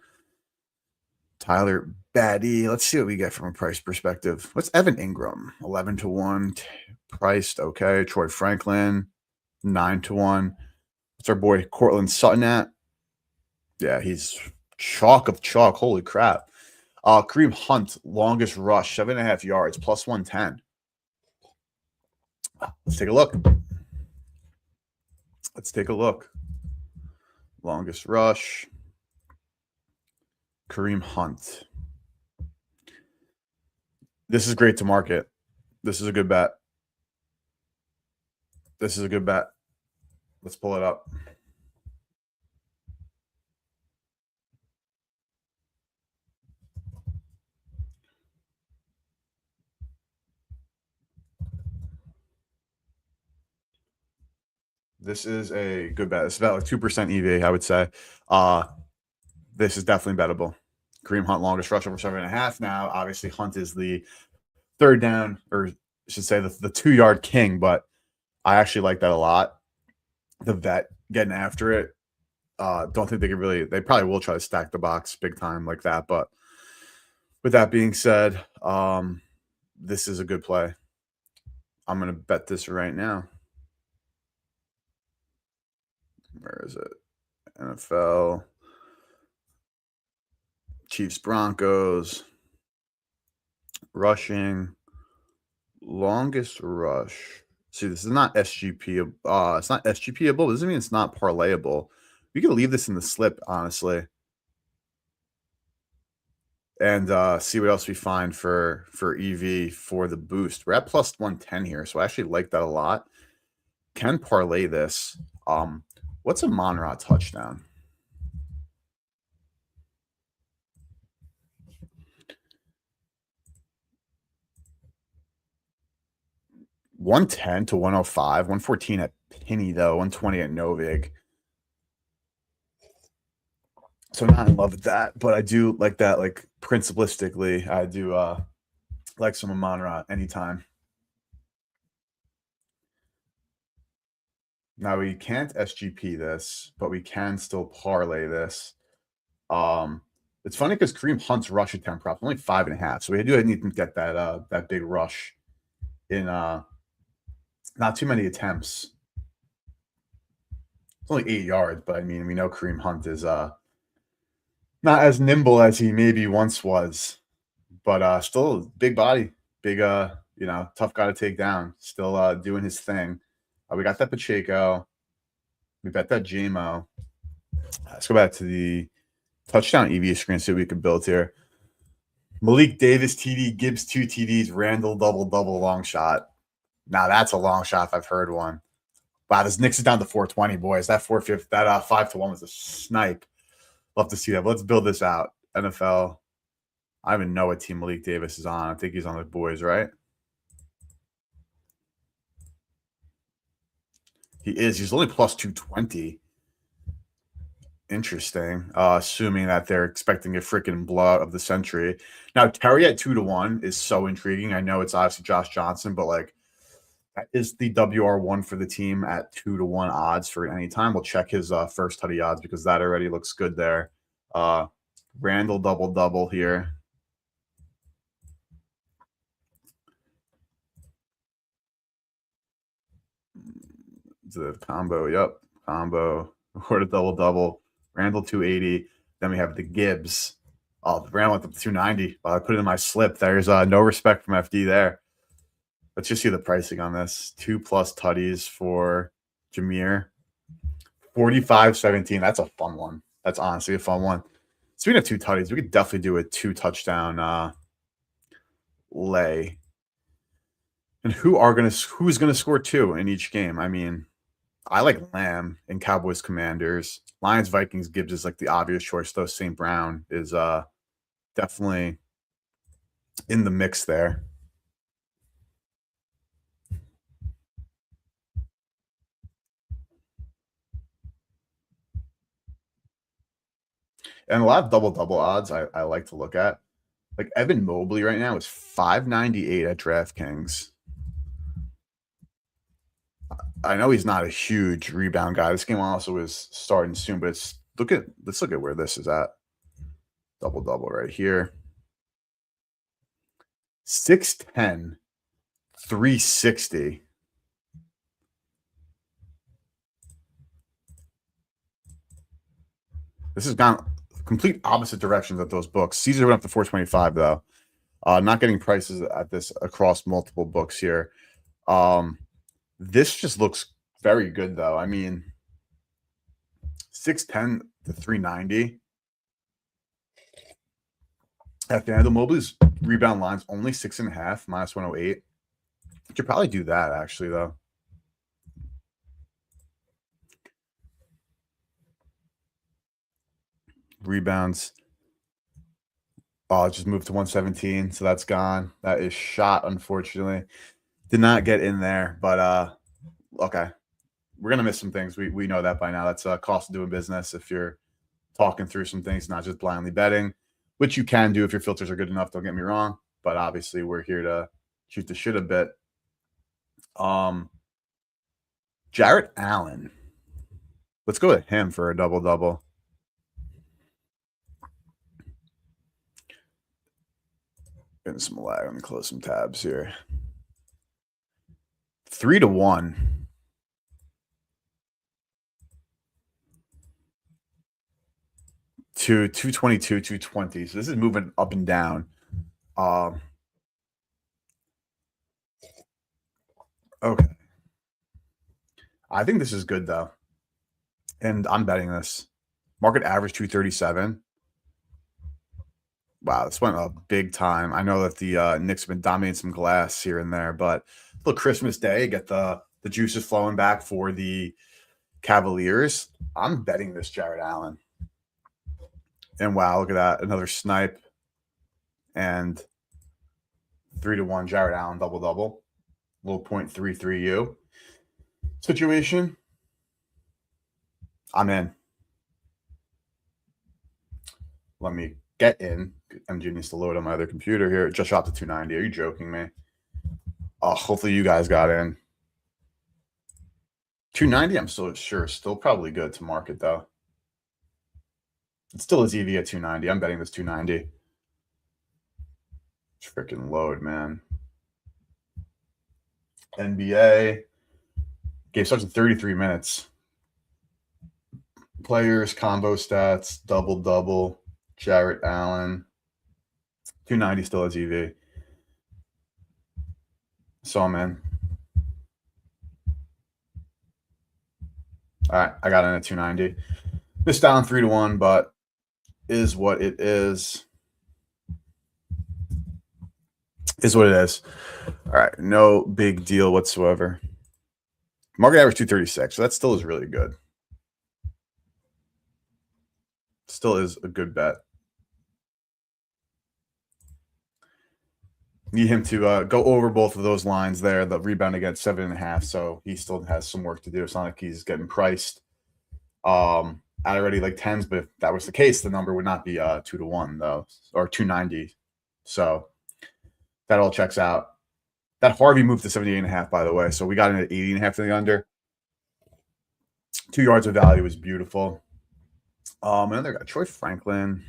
Tyler Batty. Let's see what we get from a price perspective. What's Evan Ingram? 11-1 priced. Okay. Troy Franklin, 9-1. What's our boy Cortland Sutton at? Yeah, he's chalk of chalk. Holy crap. Kareem Hunt, longest rush, 7.5 yards, plus 110. Let's take a look. Longest rush. Kareem Hunt. This is great to market. This is a good bet. Let's pull it up. This is a good bet. It's about like 2% EV, I would say. This is definitely bettable. Kareem Hunt, longest rush over 7.5. Now, obviously, Hunt is the third down, or I should say the 2-yard king, but I actually like that a lot. the vet getting after it. Don't think they could really. They probably will try to stack the box big time like that. But with that being said, this is a good play. I'm gonna bet this right now. Where is it? NFL, Chiefs, Broncos, rushing, longest rush. See, this is not SGP. It's not SGPable. Doesn't mean it's not parlayable. We can leave this in the slip, honestly, and see what else we find for EV for the boost. We're at plus 110 here, so I actually like that a lot. Can parlay this. What's a Monrod touchdown? 110 to 105, 114 at Penny, though, 120 at Novig. So not in love with that, but I do like that, like principalistically, I do like some Monrod anytime. Now we can't SGP this, but we can still parlay this. It's funny because Kareem Hunt's rush attempt prop only 5.5, so we do need to get that big rush in not too many attempts. It's only 8 yards, but I mean we know Kareem Hunt is not as nimble as he maybe once was, but still big body, big tough guy to take down. Still doing his thing. We got that Pacheco. We bet that JMO. Let's go back to the touchdown EV screen, see what we can build here. Malik Davis TD, Gibbs 2 TDs, Randall double long shot. Now that's a long shot if I've heard one. Wow, this Knicks is down to 420, boys. That 450, that 5-1 was a snipe. Love to see that. But let's build this out. NFL. I don't even know what team Malik Davis is on. I think he's on the boys, right? He is. He's only plus 220. Interesting. Assuming that they're expecting a freaking blowout of the century. Now, Terry at 2-1 is so intriguing. I know it's obviously Josh Johnson, but like that is the WR1 for the team at 2-1 odds for any time. We'll check his first tutty odds because that already looks good there. Randall double here. The combo, yep, combo. Or the double. Randall 280. Then we have the Gibbs. Oh, the Randall went up to 290. I put it in my slip. There's no respect from FD there. Let's just see the pricing on this. 2+ tutties for Jameer. 45-17. That's a fun one. That's honestly a fun one. Speaking of 2 tutties, we could definitely do a 2 touchdown lay. And who's gonna score 2 in each game? I mean, I like Lamb and Cowboys Commanders. Lions Vikings Gibbs is like the obvious choice, though. St. Brown is definitely in the mix there. And a lot of double odds I like to look at. Like Evan Mobley right now is 598 at DraftKings. I know he's not a huge rebound guy. This game also is starting soon, but let's look at where this is at. Double right here. 6'10, 360. This has gone complete opposite directions at those books. Caesar went up to 425 though. Not getting prices at this across multiple books here. This just looks very good though. I mean, 6'10 to 390. At Fernando Mobley's rebound lines only 6.5 minus 108. You could probably do that actually though. Rebounds. Oh, it just moved to 117, so that's gone. That is shot, unfortunately. Did not get in there, but okay. We're gonna miss some things. We know that by now. That's a cost of doing business if you're talking through some things, not just blindly betting, which you can do if your filters are good enough, don't get me wrong. But obviously we're here to shoot the shit a bit. Jarrett Allen. Let's go with him for a double-double. Getting some lag. Let me close some tabs here. 3-1. To 222, 220. So this is moving up and down. Okay. I think this is good though. And I'm betting this. Market average 237. Wow, this went up big time. I know that the Knicks have been dominating some glass here and there, but look, Christmas Day, get the juices flowing back for the Cavaliers. I'm betting this Jarrett Allen. And wow, look at that. Another snipe. And 3-1 Jarrett Allen double-double. Little 0.33U situation. I'm in. Let me get in. MG needs to load on my other computer here. It just shot to 290. Are you joking me? Oh, hopefully you guys got in. 290, I'm still sure. Still probably good to market, though. It still is EV at 290. I'm betting this 290. Freaking load, man. NBA. Game starts in 33 minutes. Players, combo stats, double-double. Jarrett Allen. 290 still has EV. So I'm in. All right, I got in at 290. This down 3-1, but is what it is. Is what it is. All right, no big deal whatsoever. Market average 236, so that still is really good. Still is a good bet. Need him to go over both of those lines there. The rebound against 7.5, so he still has some work to do. It's not like he's getting priced at already like 10s, but if that was the case, the number would not be 2-1 though, or 290. So that all checks out. That Harvey moved to 78.5, by the way. So we got in at 80.5 to the under. 2 yards of value was beautiful. Another guy, Troy Franklin.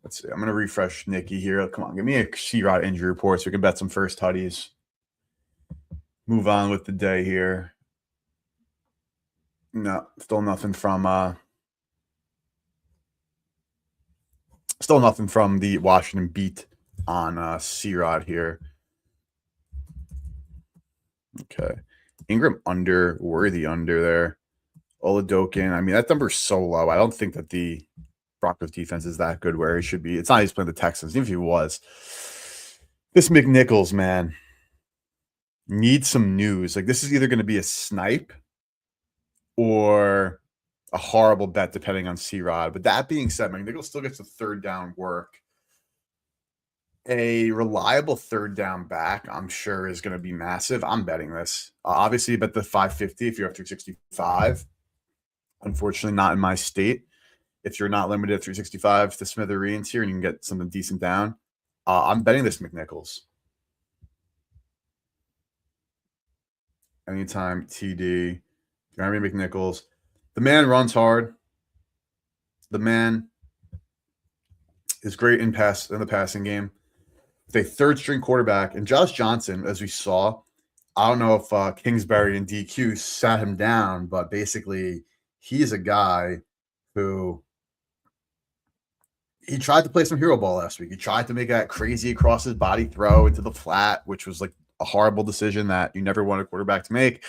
Let's see. I'm going to refresh Nicky here. Come on, give me a C-Rod injury report so we can bet some first tutties. Move on with the day here. No, still nothing from the Washington beat on C-Rod here. Okay. Ingram under, worthy under there. Oladokin. I mean, that number's so low. I don't think that the Broncos defense is that good where he should be. It's not he's playing the Texans, even if he was. This McNichols, man, needs some news. Like, this is either going to be a snipe or a horrible bet, depending on C-Rod. But that being said, McNichols still gets the third down work. A reliable third down back, I'm sure, is going to be massive. I'm betting this. Obviously, bet the 550 if you have 365. Unfortunately, not in my state. If you're not limited at 365 to smithereens here and you can get something decent down, I'm betting this McNichols. Anytime TD, Jeremy McNichols. The man runs hard. The man is great in the passing game. A third string quarterback, and Josh Johnson, as we saw, I don't know if Kingsbury and DQ sat him down, but basically he's a guy who he tried to play some hero ball last week. He tried to make that crazy across his body throw into the flat, which was like a horrible decision that you never want a quarterback to make.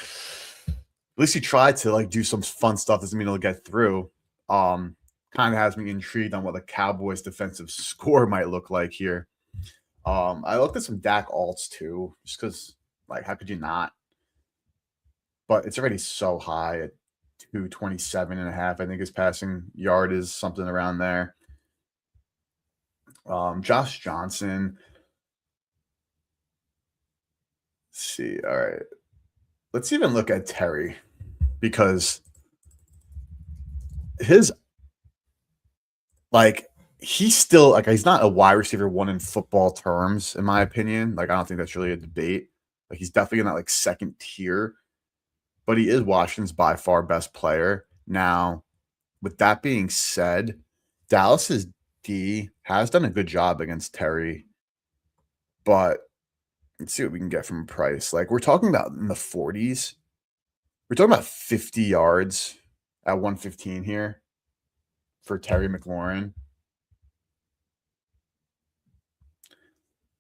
At least he tried to like do some fun stuff. Doesn't mean he'll get through. Kind of has me intrigued on what the Cowboys defensive score might look like here. I looked at some Dak alts too, just because, like, how could you not? But it's already so high at 227.5. I think his passing yard is something around there. Josh Johnson. Let's see. All right. Let's even look at Terry because his, like, he's still like he's not a wide receiver one in football terms, in my opinion. Like, I don't think that's really a debate. Like, he's definitely in that like second tier. but he is Washington's by far best player. Now, with that being said, Dallas's D has done a good job against Terry, but let's see what we can get from a price. Like we're talking about in the 40s. We're talking about 50 yards at 115 here for Terry McLaurin.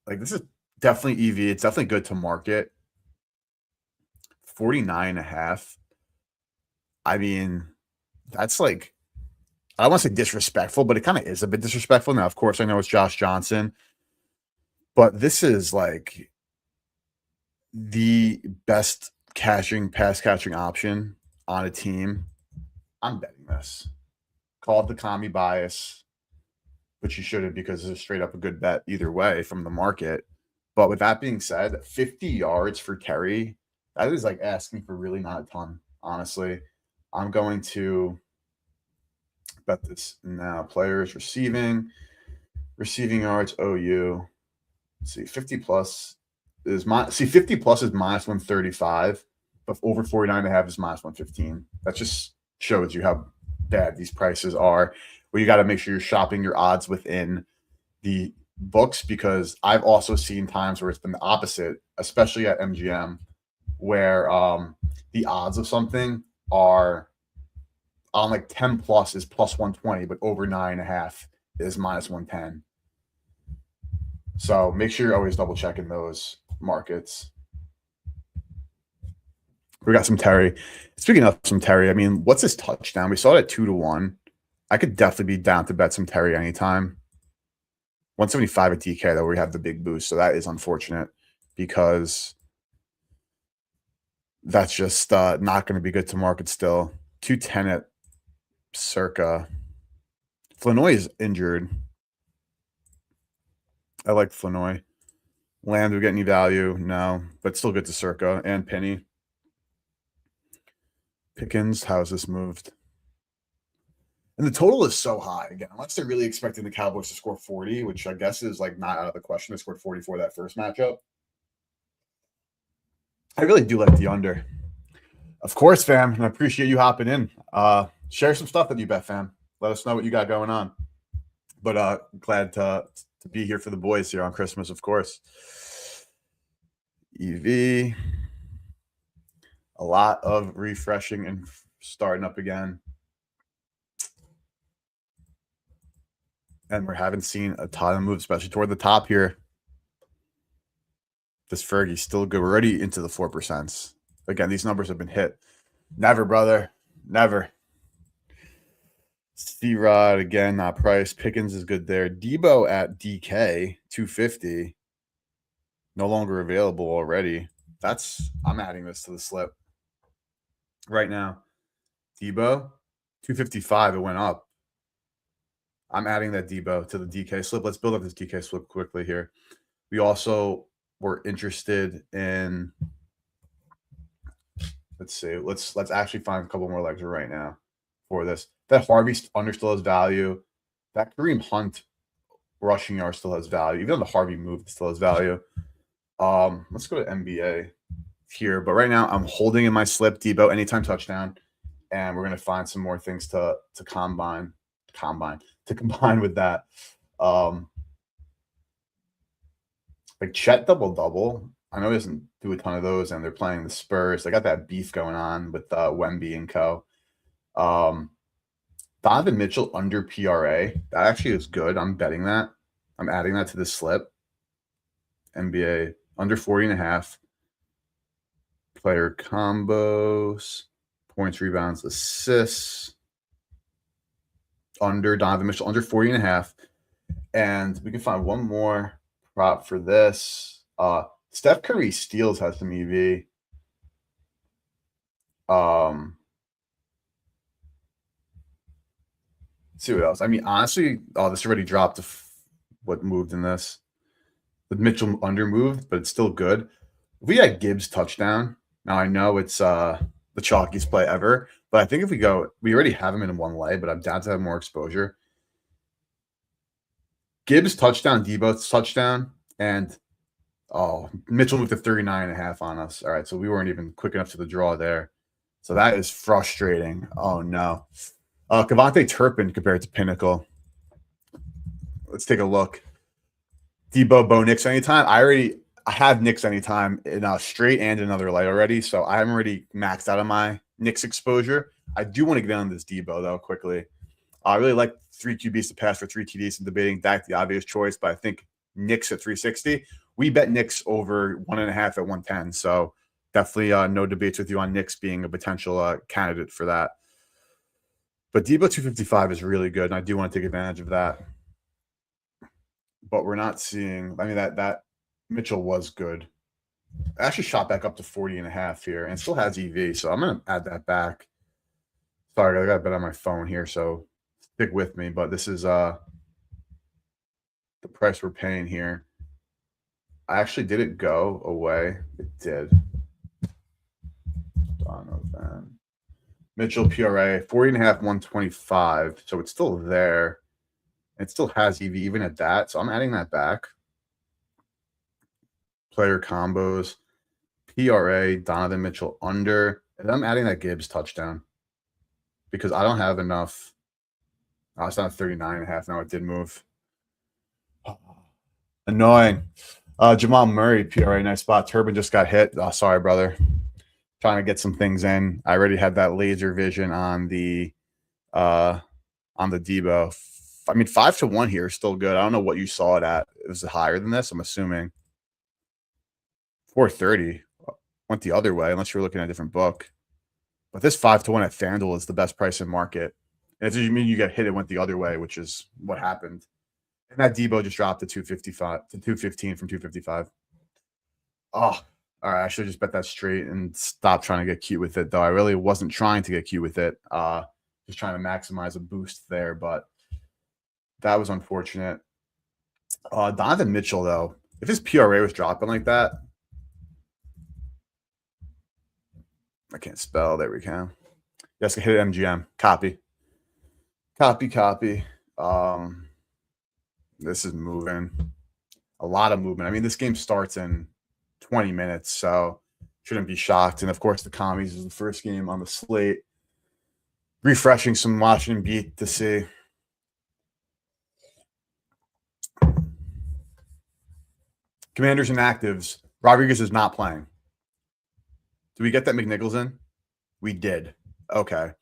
Like this is definitely EV. It's definitely good to market. 49.5. I mean, that's like I don't want to say disrespectful, but it kind of is a bit disrespectful. Now, of course, I know it's Josh Johnson, but this is like the best pass catching option on a team. I'm betting this. Call it the commie bias, but you shouldn't because it's straight up a good bet either way from the market. But with that being said, 50 yards for Terry, that is like asking for really not a ton, honestly. I'm going to bet this now. Players receiving yards, OU. Let's see, 50 plus is 50 plus is minus 135, but over 49.5 is minus 115. That just shows you how bad these prices are. Where you got to make sure you're shopping your odds within the books, because I've also seen times where it's been the opposite, especially at MGM, where the odds of something are on like 10 plus is plus 120, but over 9.5 is minus 110. So make sure you're always double checking those markets. We got some Terry. Speaking of some Terry, I mean, what's his touchdown? We saw it at 2-1. I could definitely be down to bet some Terry anytime. 175 at DK, though, we have the big boost. So that is unfortunate because that's just not going to be good to market still. 210 at Circa. Flanoy is injured. I like Flanoy. Land, do we get any value? No, but still good to Circa and Penny. Pickens, how is this moved? And the total is so high again, unless they're really expecting the Cowboys to score 40, which I guess is like not out of the question. They scored 44 that first matchup. I really do like the under. Of course, fam. And I appreciate you hopping in. Share some stuff with you, bet, fam. Let us know what you got going on. But glad to be here for the boys here on Christmas, of course. EV. A lot of refreshing and starting up again. And we haven't seen a ton of moves, especially toward the top here. This Fergie's still good. We're already into the 4%. Again, these numbers have been hit. Never, brother. Never. C-Rod, again, not priced. Pickens is good there. Debo at DK, 250. No longer available already. I'm adding this to the slip right now. Debo, 255. It went up. I'm adding that Debo to the DK slip. Let's build up this DK slip quickly here. We also were interested in, let's see, let's actually find a couple more legs right now for this. That Harvey under still has value. That Kareem Hunt rushing yard still has value. Even though the Harvey move still has value. Let's go to NBA here. But right now I'm holding in my slip Debo anytime touchdown. And we're going to find some more things to combine with that. Like Chet double. I know he doesn't do a ton of those, and they're playing the Spurs. They got that beef going on with Wemby and co. Donovan Mitchell under PRA. That actually is good. I'm betting that. I'm adding that to the slip. NBA under 40.5. Player combos, points, rebounds, assists. Under Donovan Mitchell, under 40.5. And we can find one more prop for this. Steph Curry steals has some EV. Let's see what else. I mean, honestly, this already dropped what moved in this. The Mitchell under moved, but it's still good. If we had Gibbs touchdown, now I know it's the chalkiest play ever, but I think if we already have him in one leg, but I'm down to have more exposure. Gibbs touchdown, Debo's touchdown, and Mitchell moved to 39.5 on us. All right, so we weren't even quick enough to the draw there. So that is frustrating. Oh no. Cavante Turpin compared to Pinnacle. Let's take a look. Debo, Bo Nix anytime. I have Knicks anytime in a straight and another light already, so I'm already maxed out on my Knicks exposure. I do want to get on this Debo though quickly. I really like 3 QBs to pass for 3 TDs and debating Dak the obvious choice, but I think Knicks at 360. We bet Knicks over 1.5 at 110, so definitely no debates with you on Knicks being a potential candidate for that. But Debo 255 is really good, and I do want to take advantage of that. But we're not seeing. I mean that Mitchell was good. I actually shot back up to 40.5 here and still has EV. So I'm going to add that back. Sorry, I got a bit on my phone here. So stick with me. But this is the price we're paying here. I actually did it go away. It did. Donovan. Mitchell PRA 40.5, 125. So it's still there. It still has EV even at that. So I'm adding that back. Player combos, PRA, Donovan Mitchell under, and I'm adding that Gibbs touchdown because I don't have enough. Oh, it's not 39.5 now. It did move. Annoying. Jamal Murray, PRA, nice spot. Turbin just got hit. Oh, sorry, brother. Trying to get some things in. I already had that laser vision on the Debo. I mean, 5-1 here is still good. I don't know what you saw it at. It was higher than this, I'm assuming. 430 went the other way, unless you're looking at a different book. But this 5-1 at FanDuel is the best price in market. And it doesn't mean you get hit, it went the other way, which is what happened. And that Debo just dropped to 255 to 215 from 255. Oh, all right. I should just bet that straight and stop trying to get cute with it, though. I really wasn't trying to get cute with it. Just trying to maximize a boost there, but that was unfortunate. Donovan Mitchell, though, if his PRA was dropping like that, I can't spell. There we go. Yes, I hit MGM. Copy. This is moving. A lot of movement. I mean, this game starts in 20 minutes, so shouldn't be shocked. And of course, the Commies is the first game on the slate. Refreshing some Washington beat to see. Commanders and actives. Rodriguez is not playing. Did we get that McNichols in? We did. Okay.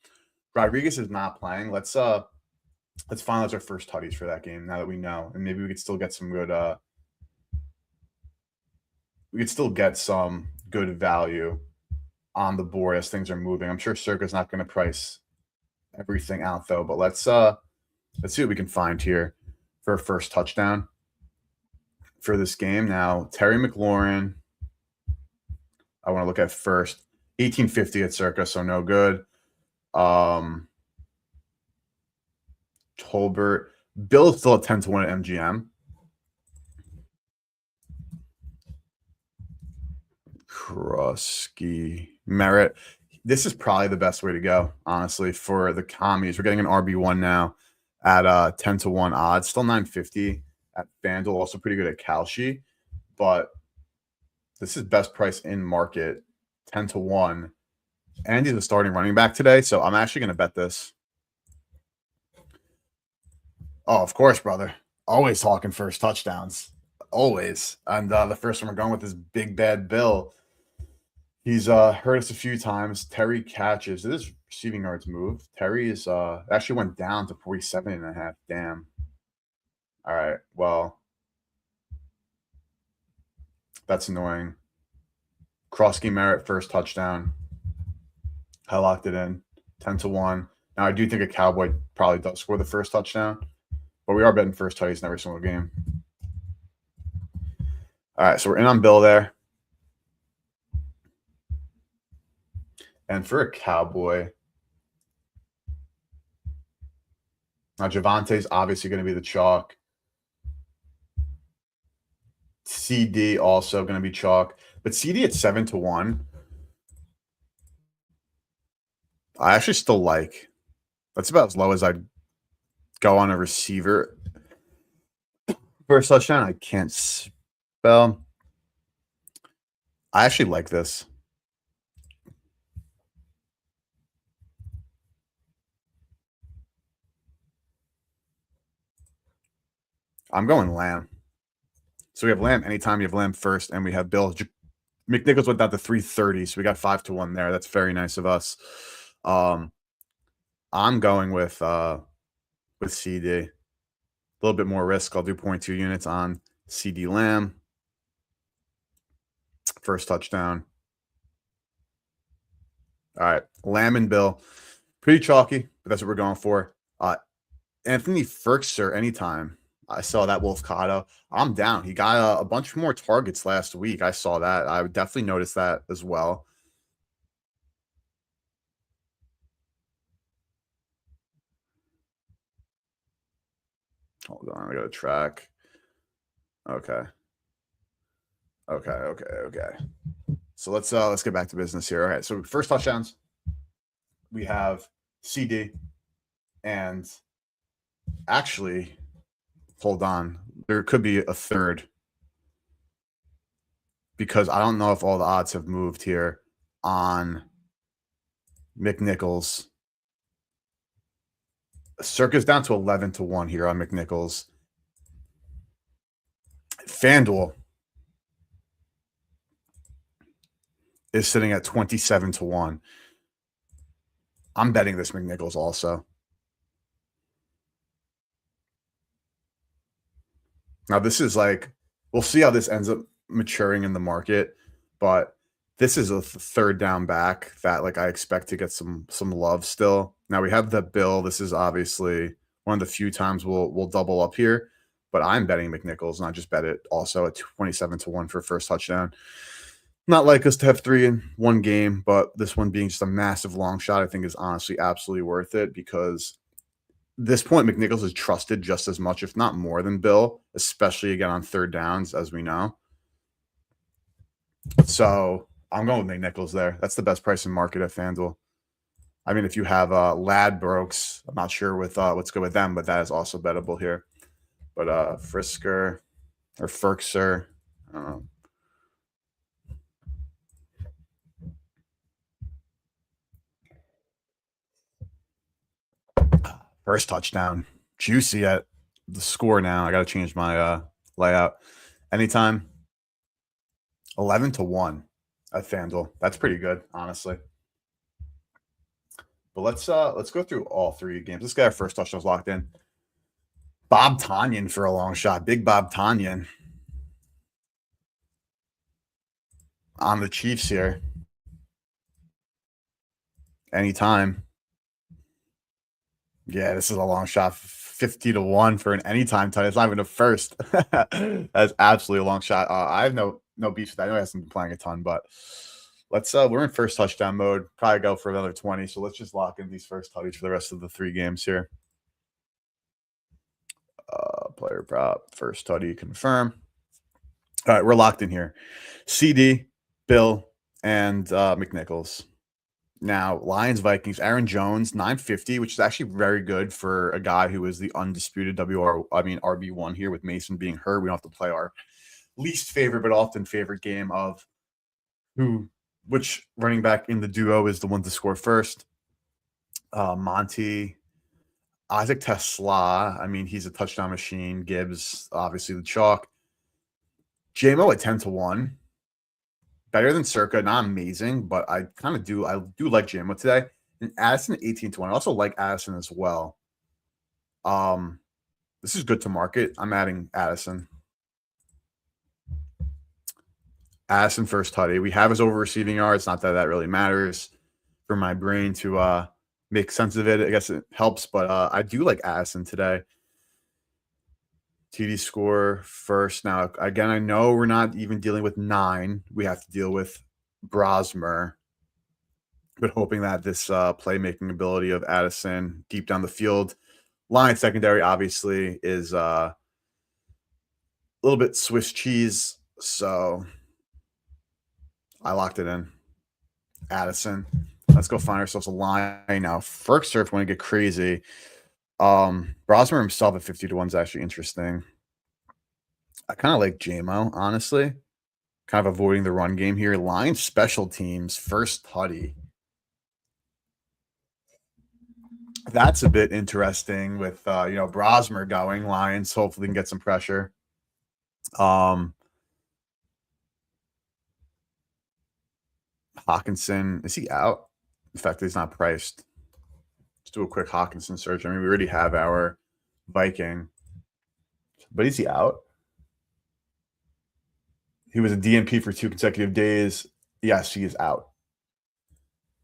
Rodriguez is not playing. Let's finalize our first tutties for that game now that we know. And maybe we could still get some good value on the board as things are moving. I'm sure Circa's not going to price everything out though, but let's see what we can find here for a first touchdown for this game. Now, Terry McLaurin, I want to look at first. 1850 at Circa, so no good. Tolbert. Bill's still at 10-1 at MGM. Krusky. Merritt. This is probably the best way to go, honestly, for the Commies. We're getting an RB1 now at 10-1 odds. Still 950 at FanDuel. Also pretty good at Kalshi. But this is best price in market, 10-1. And he's a starting running back today, so I'm actually going to bet this. Oh, of course, brother. Always talking first touchdowns. Always. And the first one we're going with is Big Bad Bill. He's hurt us a few times. Terry catches. Did his receiving yards move? Terry is actually went down to 47.5. Damn. All right. Well, that's annoying. Krusky Merritt first touchdown. I locked it in 10-1. Now I do think a Cowboy probably does score the first touchdown, but we are betting first tutties in every single game. All right, so we're in on Bill there. And for a Cowboy, now Javante's obviously going to be the chalk. CD also going to be chalk, but CD at 7-1. I actually still like. That's about as low as I'd go on a receiver. First touchdown, I can't spell. I actually like this. I'm going Lamb. So we have Lamb anytime, you have Lamb first, and we have Bill. McNichols went down to 330, so we got 5-1 there. That's very nice of us. I'm going with CD. A little bit more risk. I'll do 0.2 units on CD Lamb. First touchdown. All right, Lamb and Bill. Pretty chalky, but that's what we're going for. Anthony Firkser anytime. I saw that Wolfcado. I'm down. He got a bunch more targets last week. I saw that. I would definitely notice that as well. Hold on, I got to track. Okay. So let's get back to business here. All right. So first touchdowns, we have CD, and actually, hold on, there could be a third because I don't know if all the odds have moved here on McNichols. Circa's down to 11-1 here on McNichols. FanDuel is sitting at 27-1. I'm betting this McNichols also. Now, this is like, we'll see how this ends up maturing in the market, but this is a third down back that like I expect to get some love still. Now we have the Bill. This is obviously one of the few times we'll double up here, but I'm betting McNichols, and I just bet it also at 27-1 for first touchdown. Not like us to have 3 in one game, but this one being just a massive long shot, I think is honestly absolutely worth it because this point, McNichols is trusted just as much, if not more, than Bill, especially again on third downs, as we know. So I'm going with McNichols there. That's the best price in market at FanDuel. I mean, if you have Ladbrokes, I'm not sure with what's good with them, but that is also bettable here. But Frisker or Firkser, I don't know. First touchdown. Juicy at the score now. I got to change my layout. Anytime. 11-1 at FanDuel. That's pretty good, honestly. But let's go through all 3 games. Let's get our first touchdowns locked in. Bob Tonyan for a long shot. Big Bob Tonyan on the Chiefs here. Anytime. Yeah, this is a long shot. 50-1 for an anytime touchdown. It's not even a first. That's absolutely a long shot. I have no beef with that. I know he hasn't been playing a ton, but let's we're in first touchdown mode. Probably go for another 20. So let's just lock in these first touchdowns for the rest of the 3 games here. Player prop, first tutty, confirm. All right, we're locked in here. CD, Bill, and McNichols. Now, Lions, Vikings, Aaron Jones, 950, which is actually very good for a guy who is the undisputed RB1 here with Mason being hurt. We don't have to play our least favorite but often favorite game of which running back in the duo is the one to score first. Monty, Isaac Tesla. I mean, he's a touchdown machine. Gibbs, obviously the chalk. JMO at 10-1. Better than Circa, not amazing, but I do like JMO today. And Addison 18-1. I also like Addison as well. This is good to market. I'm adding Addison. Addison first tutty. We have his over receiving yards. Not that really matters for my brain to make sense of it. I guess it helps, but I do like Addison today. TD score first. Now, again, I know we're not even dealing with 9. We have to deal with Brosmer. But hoping that this playmaking ability of Addison deep down the field. Line secondary, obviously, is a little bit Swiss cheese. So I locked it in. Addison. Let's go find ourselves a line now. Firkser, if we want to get crazy. Brosmer himself at 50-1 is actually interesting. I kind of like JMO, honestly. Kind of avoiding the run game here. Lions special teams, first tutty. That's a bit interesting with Brosmer going. Lions hopefully can get some pressure. Um Hawkinson, is he out? In fact, he's not priced. Let's do a quick Hawkinson search. I mean, we already have our Viking, but is he out? He was a DNP for 2 consecutive days. Yes, he is out.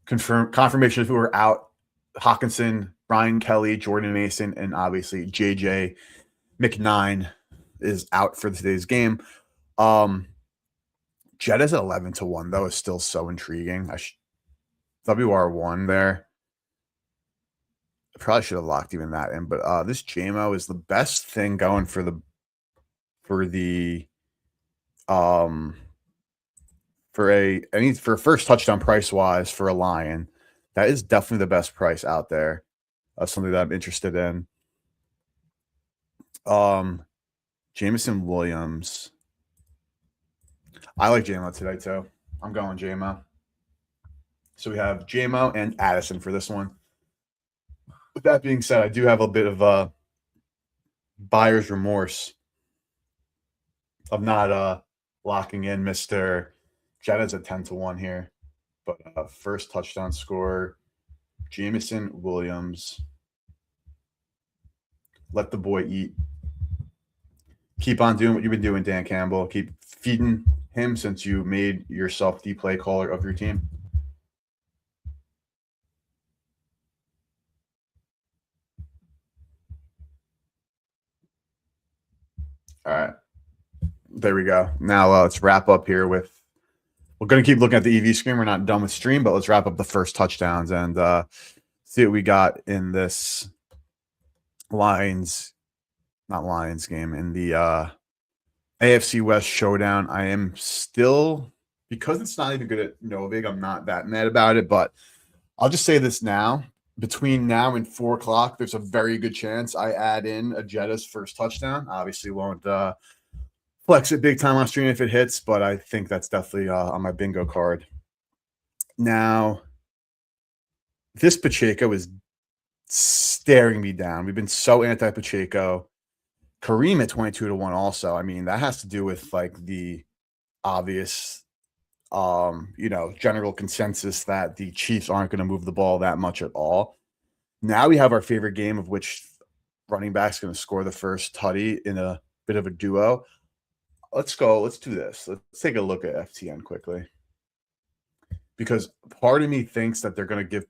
Confirmation of who are out: Hawkinson, Brian Kelly, Jordan Mason, and obviously JJ McNine is out for today's game. Jett is at 11-1 though, is still so intriguing. WR1 there. I probably should have locked even that in, but this JMO is the best thing going for the um for first touchdown price wise for a Lion. That is definitely the best price out there. Something that I'm interested in. Jameson Williams. I like JMO today too. I'm going JMO. So we have JMO and Addison for this one. With that being said, I do have a bit of buyer's remorse of not locking in Mr. Jetta's at 10-1 here. But first touchdown score, Jameson Williams. Let the boy eat. Keep on doing what you've been doing, Dan Campbell. Keep feeding him since you made yourself the play caller of your team. All right. There we go. Now let's wrap up here with we're going to keep looking at the EV screen. We're not done with stream, but let's wrap up the first touchdowns and see what we got in this Lions game in the AFC West showdown. I am still, because it's not even good at Novig, I'm not that mad about it, but I'll just say this now. Between now and 4 o'clock, there's a very good chance I add in a Jetta's first touchdown. Obviously won't flex it big time on stream if it hits, but I think that's definitely on my bingo card. Now, this Pacheco is staring me down. We've been so anti-Pacheco. Kareem at 22-1 also. I mean, that has to do with like the obvious general consensus that the Chiefs aren't going to move the ball that much at all. Now we have our favorite game of which running back's going to score the first tutty in a bit of a duo. Let's go. Let's do this. Let's take a look at FTN quickly. Because part of me thinks that they're going to give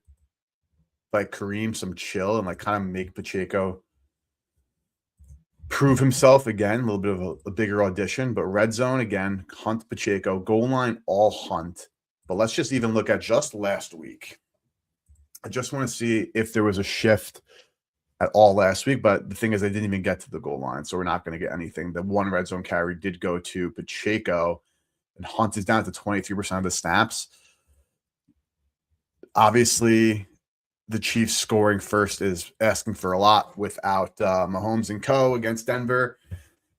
like Kareem some chill and like kind of make Pacheco prove himself again, a little bit of a bigger audition. But red zone again, Hunt, Pacheco, goal line, all Hunt. But let's just even look at just last week. I just want to see if there was a shift at all last week. But the thing is, they didn't even get to the goal line, so we're not going to get anything. The one red zone carry did go to Pacheco, and Hunt is down to 23% of the snaps. Obviously, the Chiefs scoring first is asking for a lot without Mahomes and co. against Denver.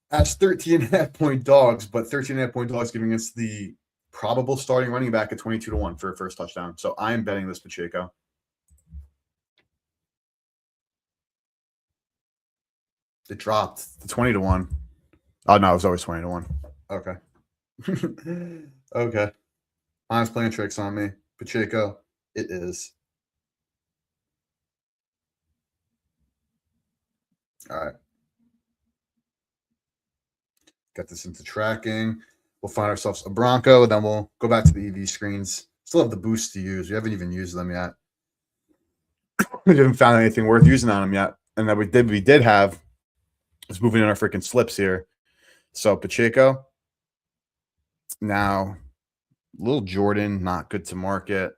That's 13.5-point dogs, but 13.5-point dogs giving us the probable starting running back at 22-1 for a first touchdown. So I am betting this Pacheco. It dropped to 20-1. Oh, no, it was always 20-1. Okay. Okay. Mine's playing tricks on me. Pacheco, it is. All right. Get this into tracking. We'll find ourselves a Bronco, then we'll go back to the EV screens. Still have the boost to use. We haven't even used them yet. We haven't found anything worth using on them yet. And that we did have is moving in our freaking slips here. So Pacheco. Now, little Jordan, not good to market.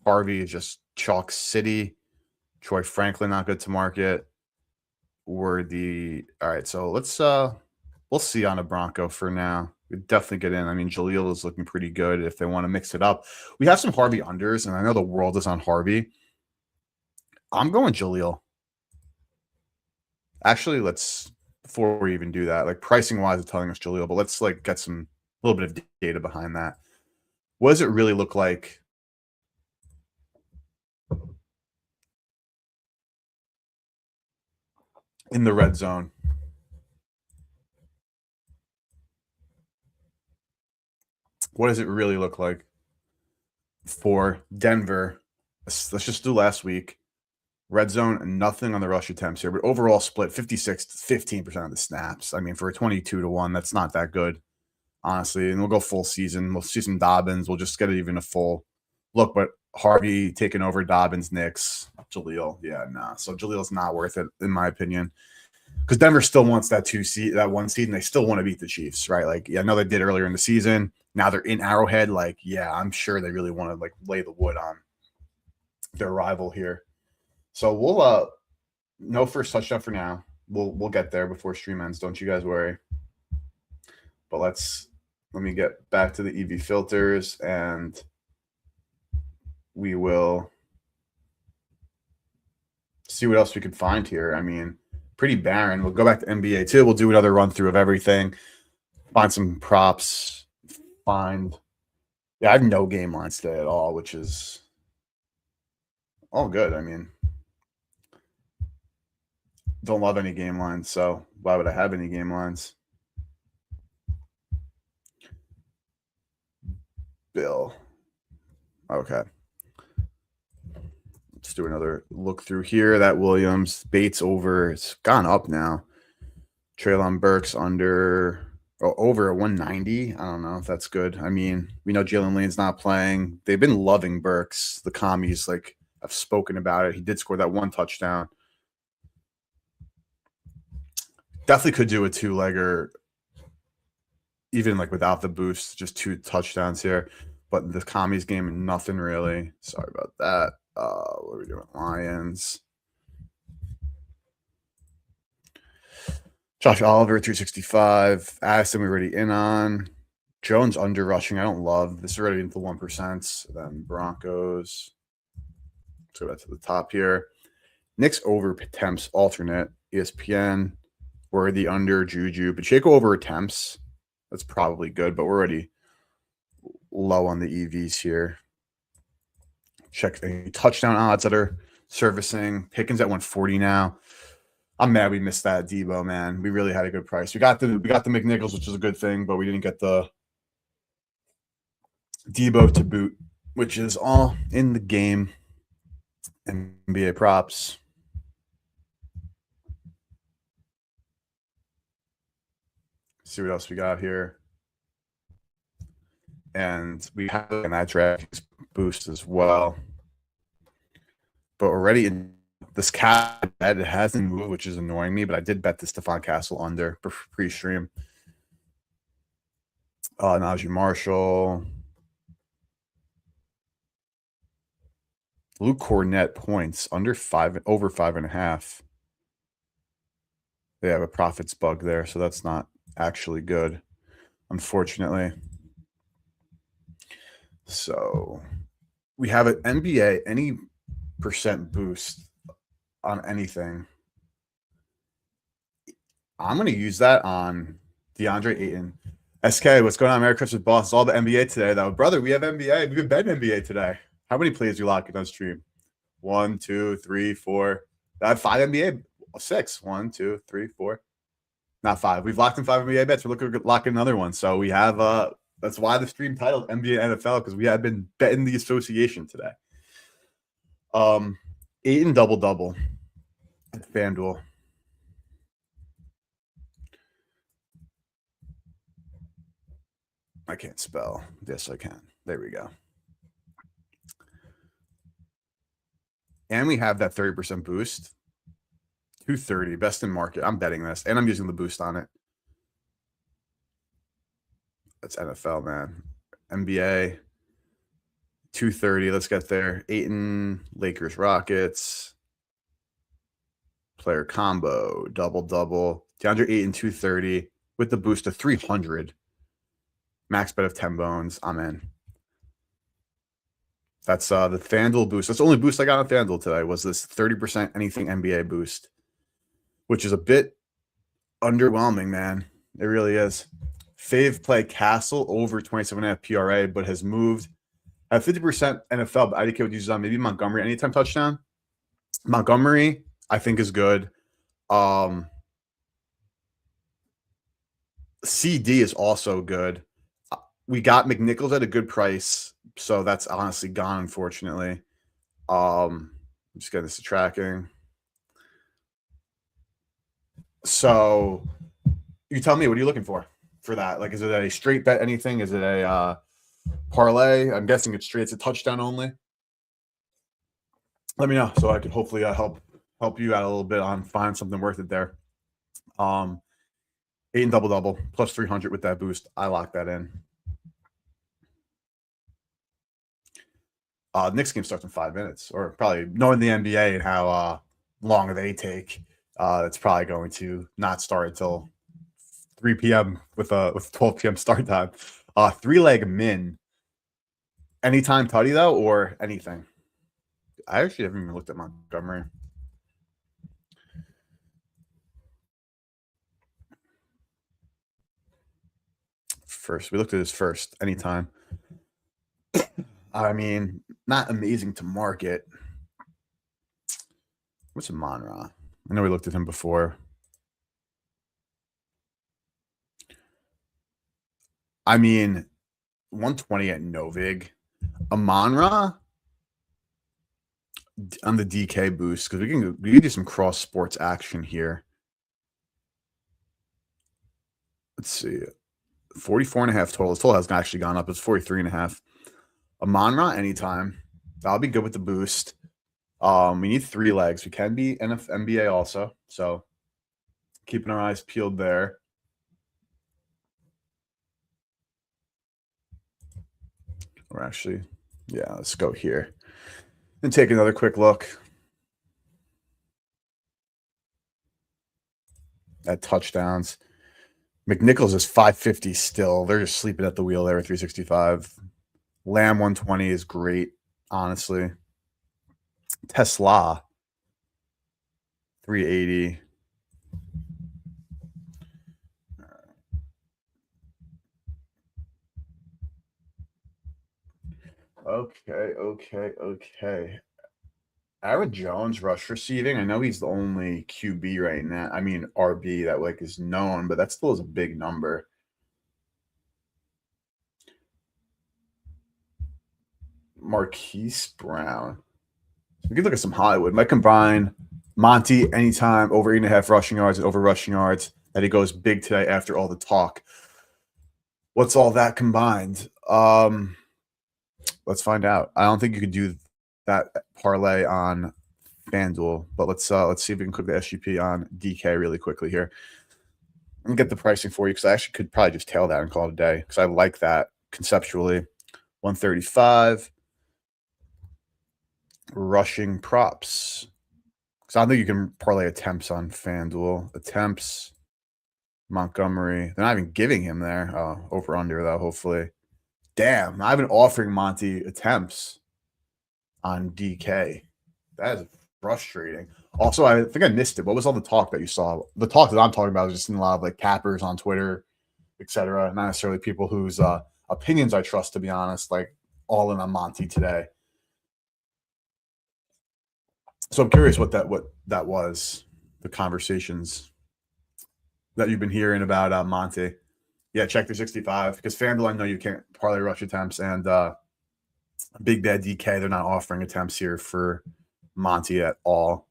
Harvey is just chalk city. Troy Franklin, not good to market. All right, so let's we'll see on a Bronco for now. We definitely get in. I mean, Jaleel is looking pretty good if they want to mix it up. We have some Harvey unders, and I know the world is on Harvey. I'm going Jaleel. Actually, before we even do that, like pricing wise, it's telling us Jaleel, but let's like get a little bit of data behind that. What does it really look like in the red zone. What does it really look like for Denver? Let's just do last week. Red zone, nothing on the rush attempts here, but overall split 56 to 15% of the snaps. I mean, for a 22-1, that's not that good, honestly. And we'll go full season. We'll see some Dobbins. We'll just get it even a full look, but Harvey taking over Dobbins, Knicks, Jaleel. Yeah, nah. So Jaleel's not worth it, in my opinion. Because Denver still wants that 2 seed, that 1 seed, and they still want to beat the Chiefs, right? Like, yeah, I know they did earlier in the season. Now they're in Arrowhead. Like, yeah, I'm sure they really want to like lay the wood on their rival here. So we'll no first touchdown for now. We'll get there before stream ends. Don't you guys worry. But let me get back to the EV filters and we will see what else we can find here. I mean, pretty barren. We'll go back to NBA too. We'll do another run through of everything. Find some props. I have no game lines today at all, which is all good. I mean, don't love any game lines, so why would I have any game lines? Bill. Okay. Let's do another look through here. That Williams, Bates over. It's gone up now. Treylon Burks over at 190. I don't know if that's good. I mean, we know Jalen Lane's not playing. They've been loving Burks. The commies, like, I've spoken about it. He did score that 1 touchdown. Definitely could do a 2-legger, even like without the boost, just 2 touchdowns here. But the commies game, nothing really. Sorry about that. What are we doing? Lions. Josh Oliver, 365. Addison, we're already in on. Jones under rushing. I don't love. This is already into 1%. Then Broncos. Let's go back to the top here. Knicks over attempts, alternate. ESPN. Worthy under. Juju. Pacheco over attempts. That's probably good, but we're already low on the EVs here. Check the touchdown odds that are surfacing. Pickens at 140 now. I'm mad we missed that Debo, man. We really had a good price. We got the McNichols, which is a good thing, but we didn't get the Debo to boot, which is all in the game. NBA props. See what else we got here. And we have that draft boost as well. But already in this cat bet, it hasn't moved, which is annoying me, but I did bet the Stephon Castle under pre-stream. Najee Marshall. Luke Cornett points over 5.5. They have a profits bug there, so that's not actually good, unfortunately. So we have an NBA, any percent boost on anything. I'm going to use that on DeAndre Ayton. SK, what's going on? Merry Christmas, boss. It's all the NBA today, though. Brother, we have NBA. We've been betting NBA today. How many plays you locking on stream? 1, 2, 3, 4. I have 5 NBA. 6. 1, 2, 3, 4. Not 5. We've locked in 5 NBA bets. We're looking to lock in another one. So we have that's why the stream titled NBA NFL, because we have been betting the association today. Ayton double at FanDuel. I can't spell. Yes, I can. There we go. And we have that 30% boost. 230, best in market. I'm betting this, and I'm using the boost on it. That's NFL, man. NBA, 230. Let's get there. Ayton, Lakers, Rockets. Player combo, double. DeAndre Ayton, 230 with the boost of 300. Max bet of 10 bones. I'm in. That's the FanDuel boost. That's the only boost I got on FanDuel today was this 30% anything NBA boost, which is a bit underwhelming, man. It really is. Fave play Castle over 27.5 PRA, but has moved. I have 50% NFL, but IDK would use on maybe Montgomery anytime touchdown. Montgomery, I think, is good. CD is also good. We got McNichols at a good price, so that's honestly gone, unfortunately. Just getting this to tracking. So you tell me, what are you looking for that? Like, is it a straight bet? Anything? Is it a parlay? I'm guessing it's straight. It's a touchdown only. Let me know so I can hopefully help you out a little bit on find something worth it there. 8 and double plus 300 with that boost. I locked that in. Next game starts in 5 minutes, or probably knowing the NBA and how long they take. It's probably going to not start until 3 p.m. with 12 p.m. start time. 3-leg min. Anytime tutty though, or anything. I actually haven't even looked at Montgomery. First, we looked at his first. Anytime. I mean, not amazing to market. What's a Monra? I know we looked at him before. I mean, 120 at Novig. Amonra on the DK boost, because we can do some cross sports action here. Let's see. 44.5 total. His total has actually gone up. It's 43.5. Amonra anytime. That'll be good with the boost. We need 3 legs. We can be NBA also. So keeping our eyes peeled there. Or actually, yeah, let's go here and take another quick look at touchdowns. McNichols is 550 still. They're just sleeping at the wheel there at 365. Lamb 120 is great, honestly. Tesla 380. Okay. Aaron Jones rush receiving. I know he's the only QB right now. I mean RB that like is known, but that still is a big number. Marquise Brown. We could look at some Hollywood. Might combine Monty anytime over 8.5 rushing yards and over rushing yards. That he goes big today after all the talk. What's all that combined? Let's find out. I don't think you could do that parlay on FanDuel, but let's see if we can click the SGP on DK really quickly here and get the pricing for you, because I actually could probably just tail that and call it a day, because I like that conceptually. 135 rushing props, because I don't think you can parlay attempts on FanDuel. Attempts, Montgomery. They're not even giving him there. Over under though, hopefully. Damn, I've been offering Monty attempts on DK. That is frustrating. Also, I think I missed it. What was all the talk that you saw? The talk that I'm talking about is just in a lot of like cappers on Twitter, etc. Not necessarily people whose opinions I trust, to be honest. Like all in on Monty today. So I'm curious what that was. The conversations that you've been hearing about Monty. Yeah, check 365, because FanDuel, I know you can't parlay rush attempts, and Big Bad DK, they're not offering attempts here for Monty at all.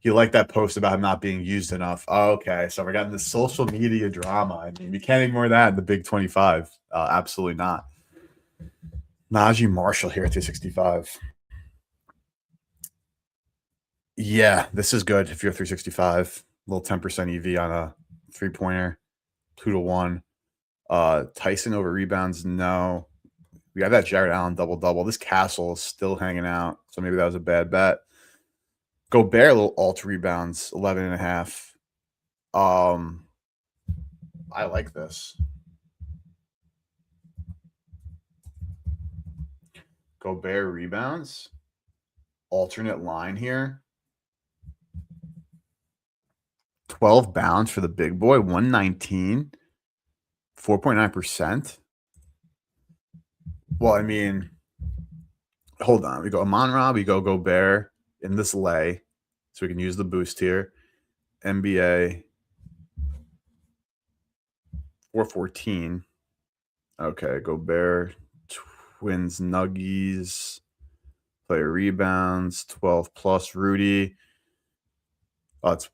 You like that post about him not being used enough. Oh, okay, so we're getting the social media drama. I mean, you can't ignore that in the Big 25. Absolutely not. Najee Marshall here at 365. Yeah, this is good if you're 365. A little 10% EV on a 3-pointer, 2-1. Tyson over rebounds, no. We got that Jared Allen double. This Castle is still hanging out, so maybe that was a bad bet. Gobert, a little alt rebounds, 11.5. I like this. Gobert rebounds, alternate line here. 12 bounds for the big boy, 119, 4.9%. Well, I mean, hold on. We go Amon-Ra, we go Gobert. in this lay, so we can use the boost here. NBA 414. Okay, Gobert, Twins, Nuggies, player rebounds, 12 plus. Rudy. It's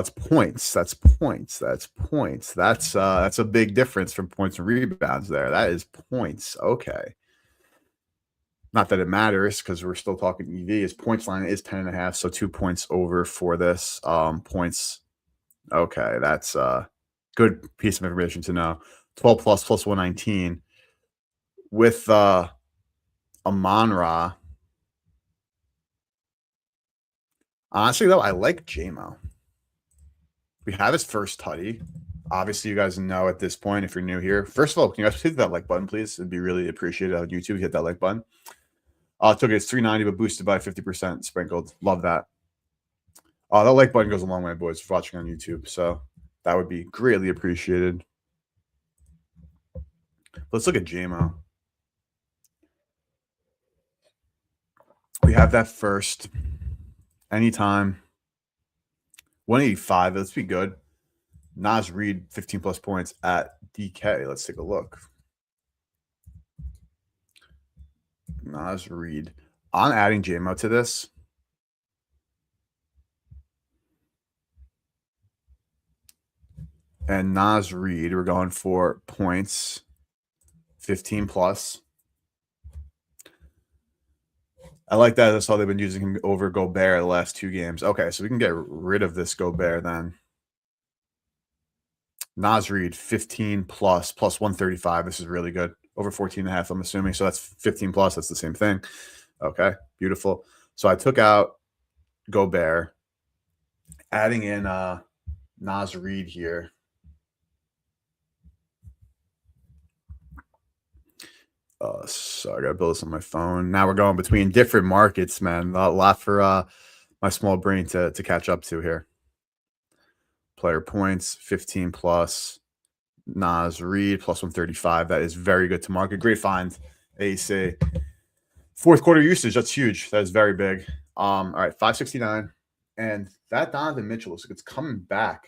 points. That's points. That's points. That's a big difference from points and rebounds there. That is points. Okay. Not that it matters because we're still talking EV. His points line is 10.5, so 2 points over for this. Points. Okay, that's a good piece of information to know. 12 plus 119 with Amon-Ra. Honestly, though, I like JMO. We have his first tutty. Obviously, you guys know at this point, if you're new here, first of all, can you guys hit that like button, please? It'd be really appreciated on YouTube. Hit that like button. Took it, it's 390, but boosted by 50%, sprinkled. Love that. That like button goes a long way, boys, for watching on YouTube. So that would be greatly appreciated. Let's look at JMO. We have that first. Anytime. 185. Let's be good. Naz Reid, 15 plus points at DK. Let's take a look. Naz Reid. I'm adding JMO to this. And Naz Reid, we're going for points, 15 plus. I like that. That's how they've been using him over Gobert the last 2 games. Okay, so we can get rid of this Gobert then. Naz Reid, 15 plus 135. This is really good. Over 14.5, I'm assuming. So that's 15 plus. That's the same thing. Okay, beautiful. So I took out Gobert, adding in Naz Reid here. So I got to build this on my phone. Now we're going between different markets, man. A lot for my small brain to catch up to here. Player points, 15 plus. Naz Reid, plus 135. That is very good to market. Great find, AC. Fourth quarter usage, that's huge. That is very big. All right, 569. And that Donovan Mitchell looks like it's coming back.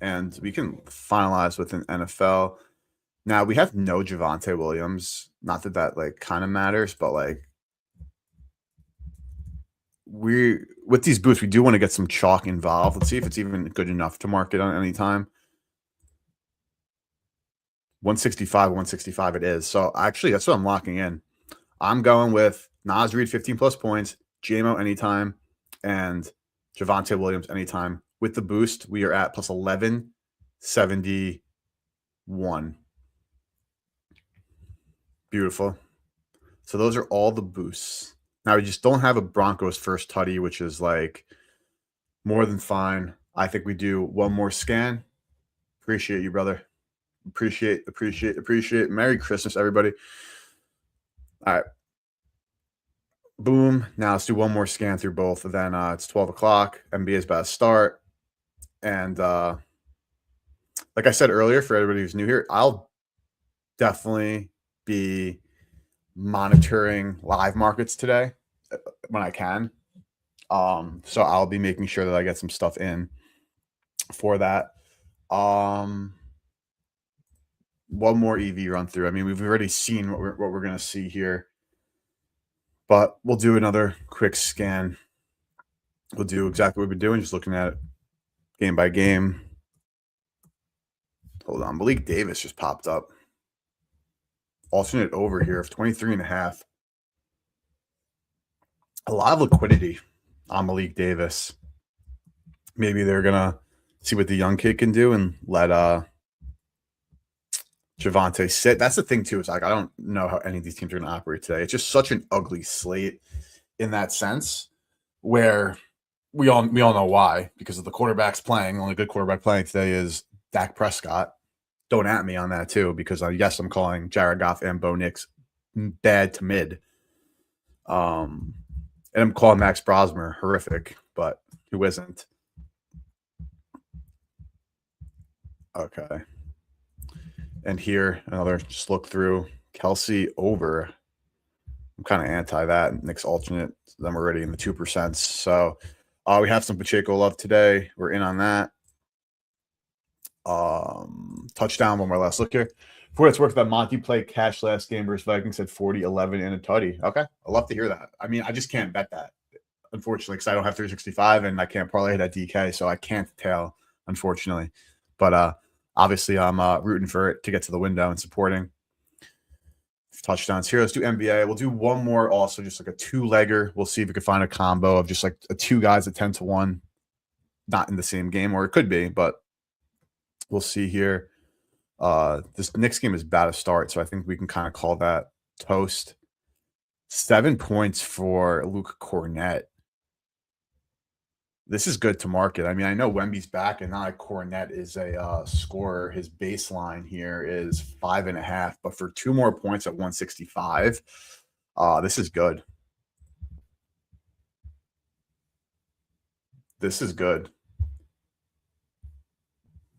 And we can finalize with an NFL. Now we have no Javonte Williams. Not that that like kind of matters, but like we with these boosts, we do want to get some chalk involved. Let's see if it's even good enough to market on any time. 165, 165 it is. So actually, that's what I'm locking in. I'm going with Naz Reid, 15 plus points, JMO anytime, and Javonte Williams anytime. With the boost, we are at plus 1171. Beautiful. So those are all the boosts. Now we just don't have a Broncos first tutty, which is like more than fine. I think we do one more scan. Appreciate you, brother. Appreciate. Merry Christmas, everybody. All right. Boom. Now let's do one more scan through both. And then it's 12 o'clock. NBA's about to start. And like I said earlier, for everybody who's new here, I'll definitely be monitoring live markets today when I can. So I'll be making sure that I get some stuff in for that. One more EV run through. I mean, we've already seen what we're going to see here, but we'll do another quick scan. We'll do exactly what we've been doing, just looking at it game by game. Hold on. Malik Davis just popped up. Alternate over here of 23.5. A lot of liquidity on Malik Davis. Maybe they're going to see what the young kid can do and let Javonte sit. That's the thing, too. Is like I don't know how any of these teams are going to operate today. It's just such an ugly slate in that sense where we all know why, because of the quarterbacks playing. The only good quarterback playing today is Dak Prescott. Don't at me on that, too, because yes, I'm calling Jared Goff and Bo Nix bad to mid. And I'm calling Max Brosmer horrific, but who isn't? Okay. And here, another just look through. Kelsey over. I'm kind of anti that. Nick's alternate. Then we're already in the 2%. So we have some Pacheco love today. We're in on that. Touchdown, one more last look here. For what it's worth, that Monty played cash last game versus Vikings at 40-11 and a tutty. Okay. I love to hear that. I mean, I just can't bet that, unfortunately, because I don't have 365 and I can't parlay that DK, so I can't tell, unfortunately. But obviously, I'm rooting for it to get to the window and supporting. Touchdowns here. Let's do NBA. We'll do one more also, just like a two-legger. We'll see if we can find a combo of just like two guys at 10-1, not in the same game, or it could be, but we'll see here. This Knicks game is bad to start, so I think we can kind of call that toast. 7 points for Luke Cornett. This is good to market. I mean, I know Wemby's back, and not like Cornett is a scorer. His baseline here is 5.5, but for 2 more points at 165, this is good. This is good.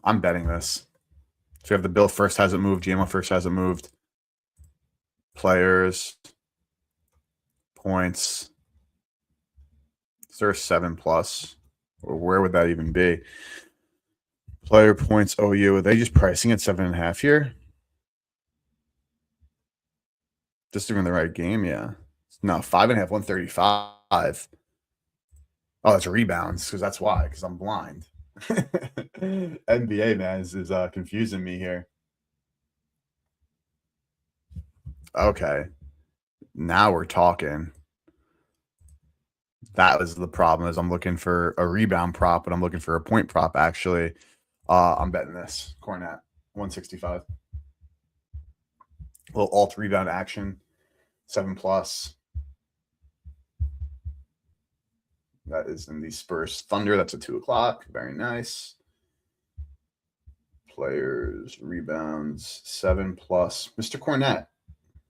I'm betting this. So we have the Bill first hasn't moved. GMO first hasn't moved. Players. Points. Is there a 7+? Or where would that even be? Player points OU. Are they just pricing at 7.5 here? Just doing the right game, yeah. No, 5.5, 135. Oh, that's rebounds, because that's why, because I'm blind. NBA, man, is confusing me here. Okay. Now we're talking. That was the problem, is I'm looking for a rebound prop, but I'm looking for a point prop, actually. I'm betting this. Cornett, 165. A little alt rebound action, 7+. That is in the Spurs Thunder. That's at 2 o'clock. Very nice. Players, rebounds, 7+. Mr. Cornett,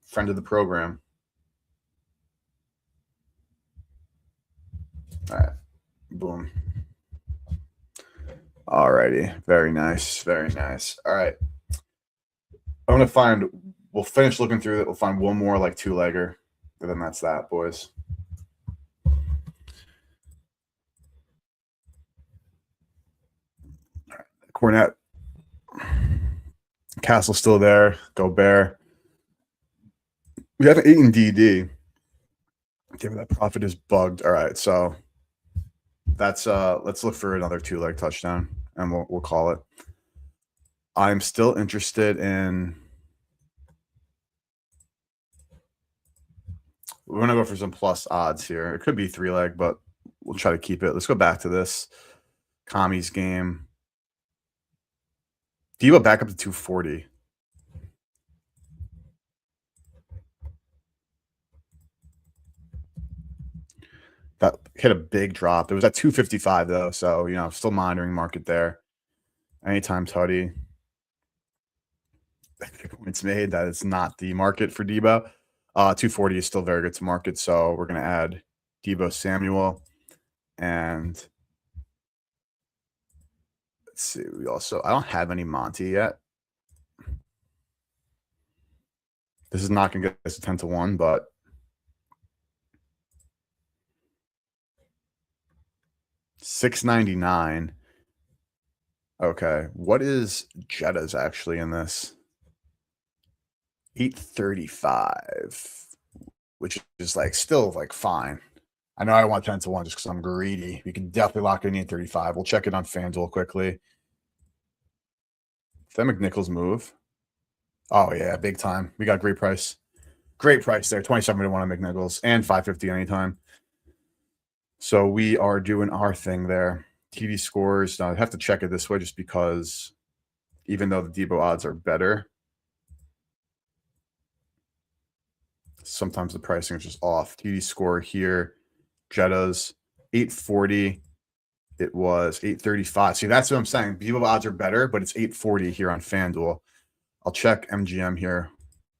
friend of the program. All right. Boom. All righty. Very nice. Very nice. All right. I'm going to we'll finish looking through it. We'll find one more like two-legger. And then that's that, boys. All right. Cornett. Castle still there. Gobert. We have an 8 in DD. Damn, that profit is bugged. All right, so that's let's look for another 2-leg touchdown, and we'll call it. I'm still interested in. We're gonna go for some plus odds here. It could be 3-leg, but we'll try to keep it. Let's go back to this Commies game. Debo back up to 240. That hit a big drop. It was at 255 though, so still monitoring market there. Anytime tutty. Points made. That is not the market for Debo. 240 is still very good to market, so we're gonna add Debo Samuel, and let's see. I don't have any Monty yet. This is not gonna get us a 10-1, but $6.99. Okay, what is Jetta's actually in this? 835, which is still fine. I know I want 10-1 just because I'm greedy. We can definitely lock in 835. We'll check it on FanDuel quickly. Did that McNichols move? Oh yeah, big time. We got great price. Great price there. 27-1 on McNichols and 550 anytime. So we are doing our thing there. TD scores. Now I have to check it this way just because even though the Debo odds are better, sometimes the pricing is just off. TD score here, Jetta's 840. It was 835. See, that's what I'm saying. Debo odds are better, but it's 840 here on FanDuel. I'll check MGM here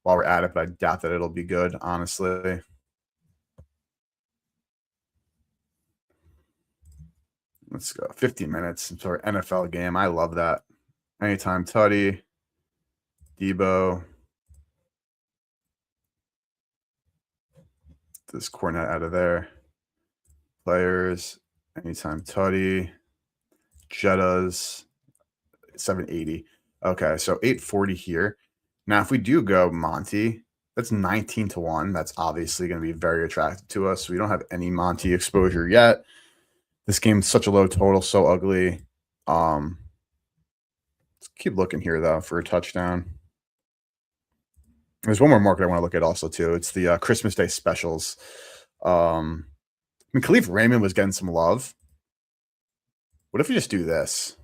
while we're at it, but I doubt that it'll be good, honestly. Let's go. 50 minutes into our NFL game. I love that. Anytime tutty, Debo. this Cornet out of there. Players, anytime Tutty, Jettas, 780. Okay, so 840 here. Now, if we do go Monty, that's 19 to 1. That's obviously going to be very attractive to us. We don't have any Monty exposure yet. This game's such a low total, so ugly. Let's keep looking here, though, for a touchdown. There's one more market I want to look at also, too. It's the Christmas Day specials. I mean, Khalif Raymond was getting some love. What if we just do this?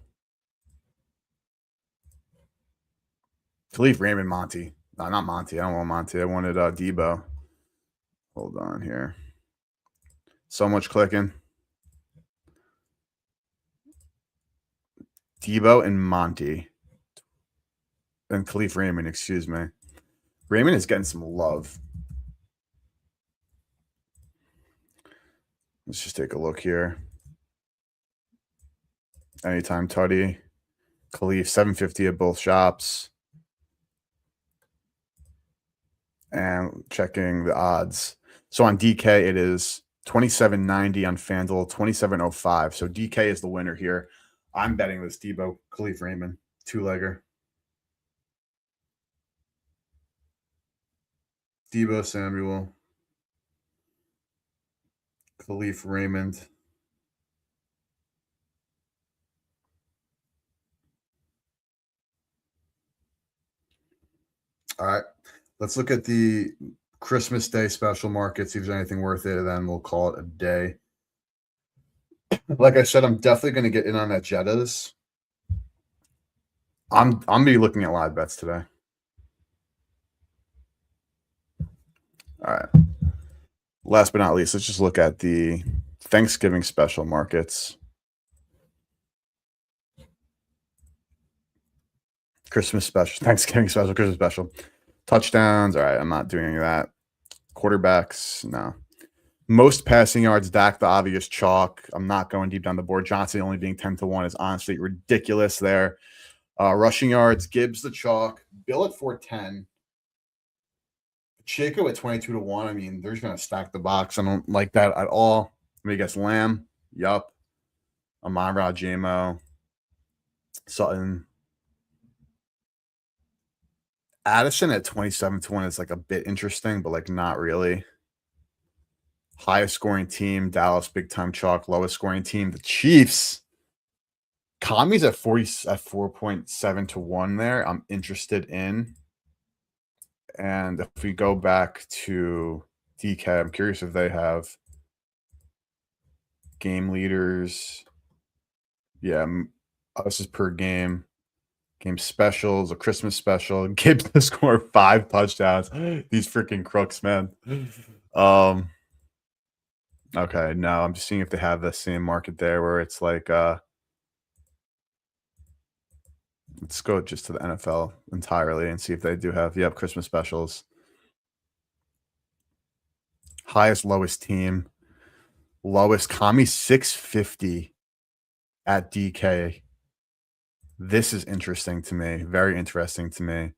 Khalif Raymond, Monty. No, not Monty. I don't want Monty. I wanted Debo. Hold on here. So much clicking. Debo and Monty. And Khalif Raymond, excuse me. Raymond is getting some love. Let's just take a look here. Anytime Tutty. Khalif, 750 at both shops. And checking the odds. So on DK, it is 27.90 on FanDuel, 27.05. So DK is the winner here. I'm betting this Debo, Khalif Raymond, two-legger. Debo Samuel, Khalif Raymond. All right. Let's look at the Christmas Day special market, see if there's anything worth it, and then we'll call it a day. Like I said, I'm definitely going to get in on that Jettas. I'm going to be looking at live bets today. All right. Last but not least, let's just look at the Thanksgiving special markets. Christmas special, Thanksgiving special, Christmas special. Touchdowns. All right, I'm not doing any of that. Quarterbacks, no. Most passing yards, Dak, the obvious chalk. I'm not going deep down the board. Johnson only being 10 to 1 is honestly ridiculous there. Rushing yards, Gibbs the chalk. Bill at 410. Chico at 22 to 1. I mean, they're just going to stack the box. I don't like that at all. Let me guess. Lamb. Yup. Amon-Ra, J-Mo. Sutton. Addison at 27 to 1 is like a bit interesting, but like not really. Highest scoring team, Dallas, big time chalk. Lowest scoring team, the Chiefs. Kami's at 4.7 to 1 there. I'm interested in. And if we go back to DK, I'm curious if they have game leaders. Yeah, this is per game. Game specials, a Christmas special. Gibbs to score 5 touchdowns. These freaking crooks, man. Okay, no, I'm just seeing if they have the same market there where it's like let's go just to the NFL entirely and see if they do have Christmas specials. Highest, lowest team. Lowest Kami 650 at DK. This is interesting to me. Very interesting to me.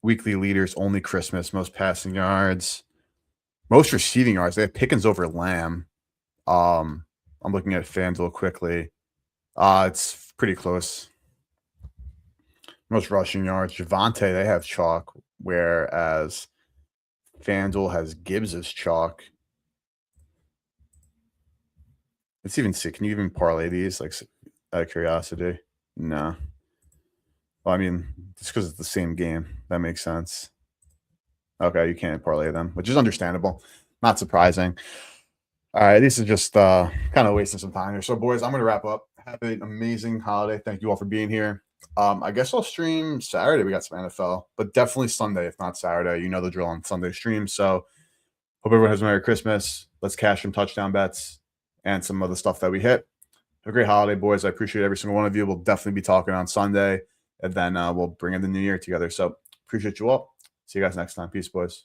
Weekly leaders, only Christmas. Most passing yards. Most receiving yards. They have Pickens over Lamb. I'm looking at FanDuel quickly. It's pretty close. Most rushing yards. Javonte, they have chalk, whereas FanDuel has Gibbs as chalk. Let's even see. Can you even parlay these, like, out of curiosity? No. Well, I mean, just because it's the same game. That makes sense. Okay, you can't parlay them, which is understandable. Not surprising. All right, this is just kind of wasting some time here. So, boys, I'm going to wrap up. Have an amazing holiday. Thank you all for being here. I guess I'll stream Saturday. We got some NFL, but definitely Sunday, if not Saturday. You know the drill on Sunday stream. So, hope everyone has a Merry Christmas. Let's cash some touchdown bets and some other stuff that we hit. Have a great holiday, boys. I appreciate every single one of you. We'll definitely be talking on Sunday, and then we'll bring in the new year together. So, appreciate you all. See you guys next time. Peace, boys.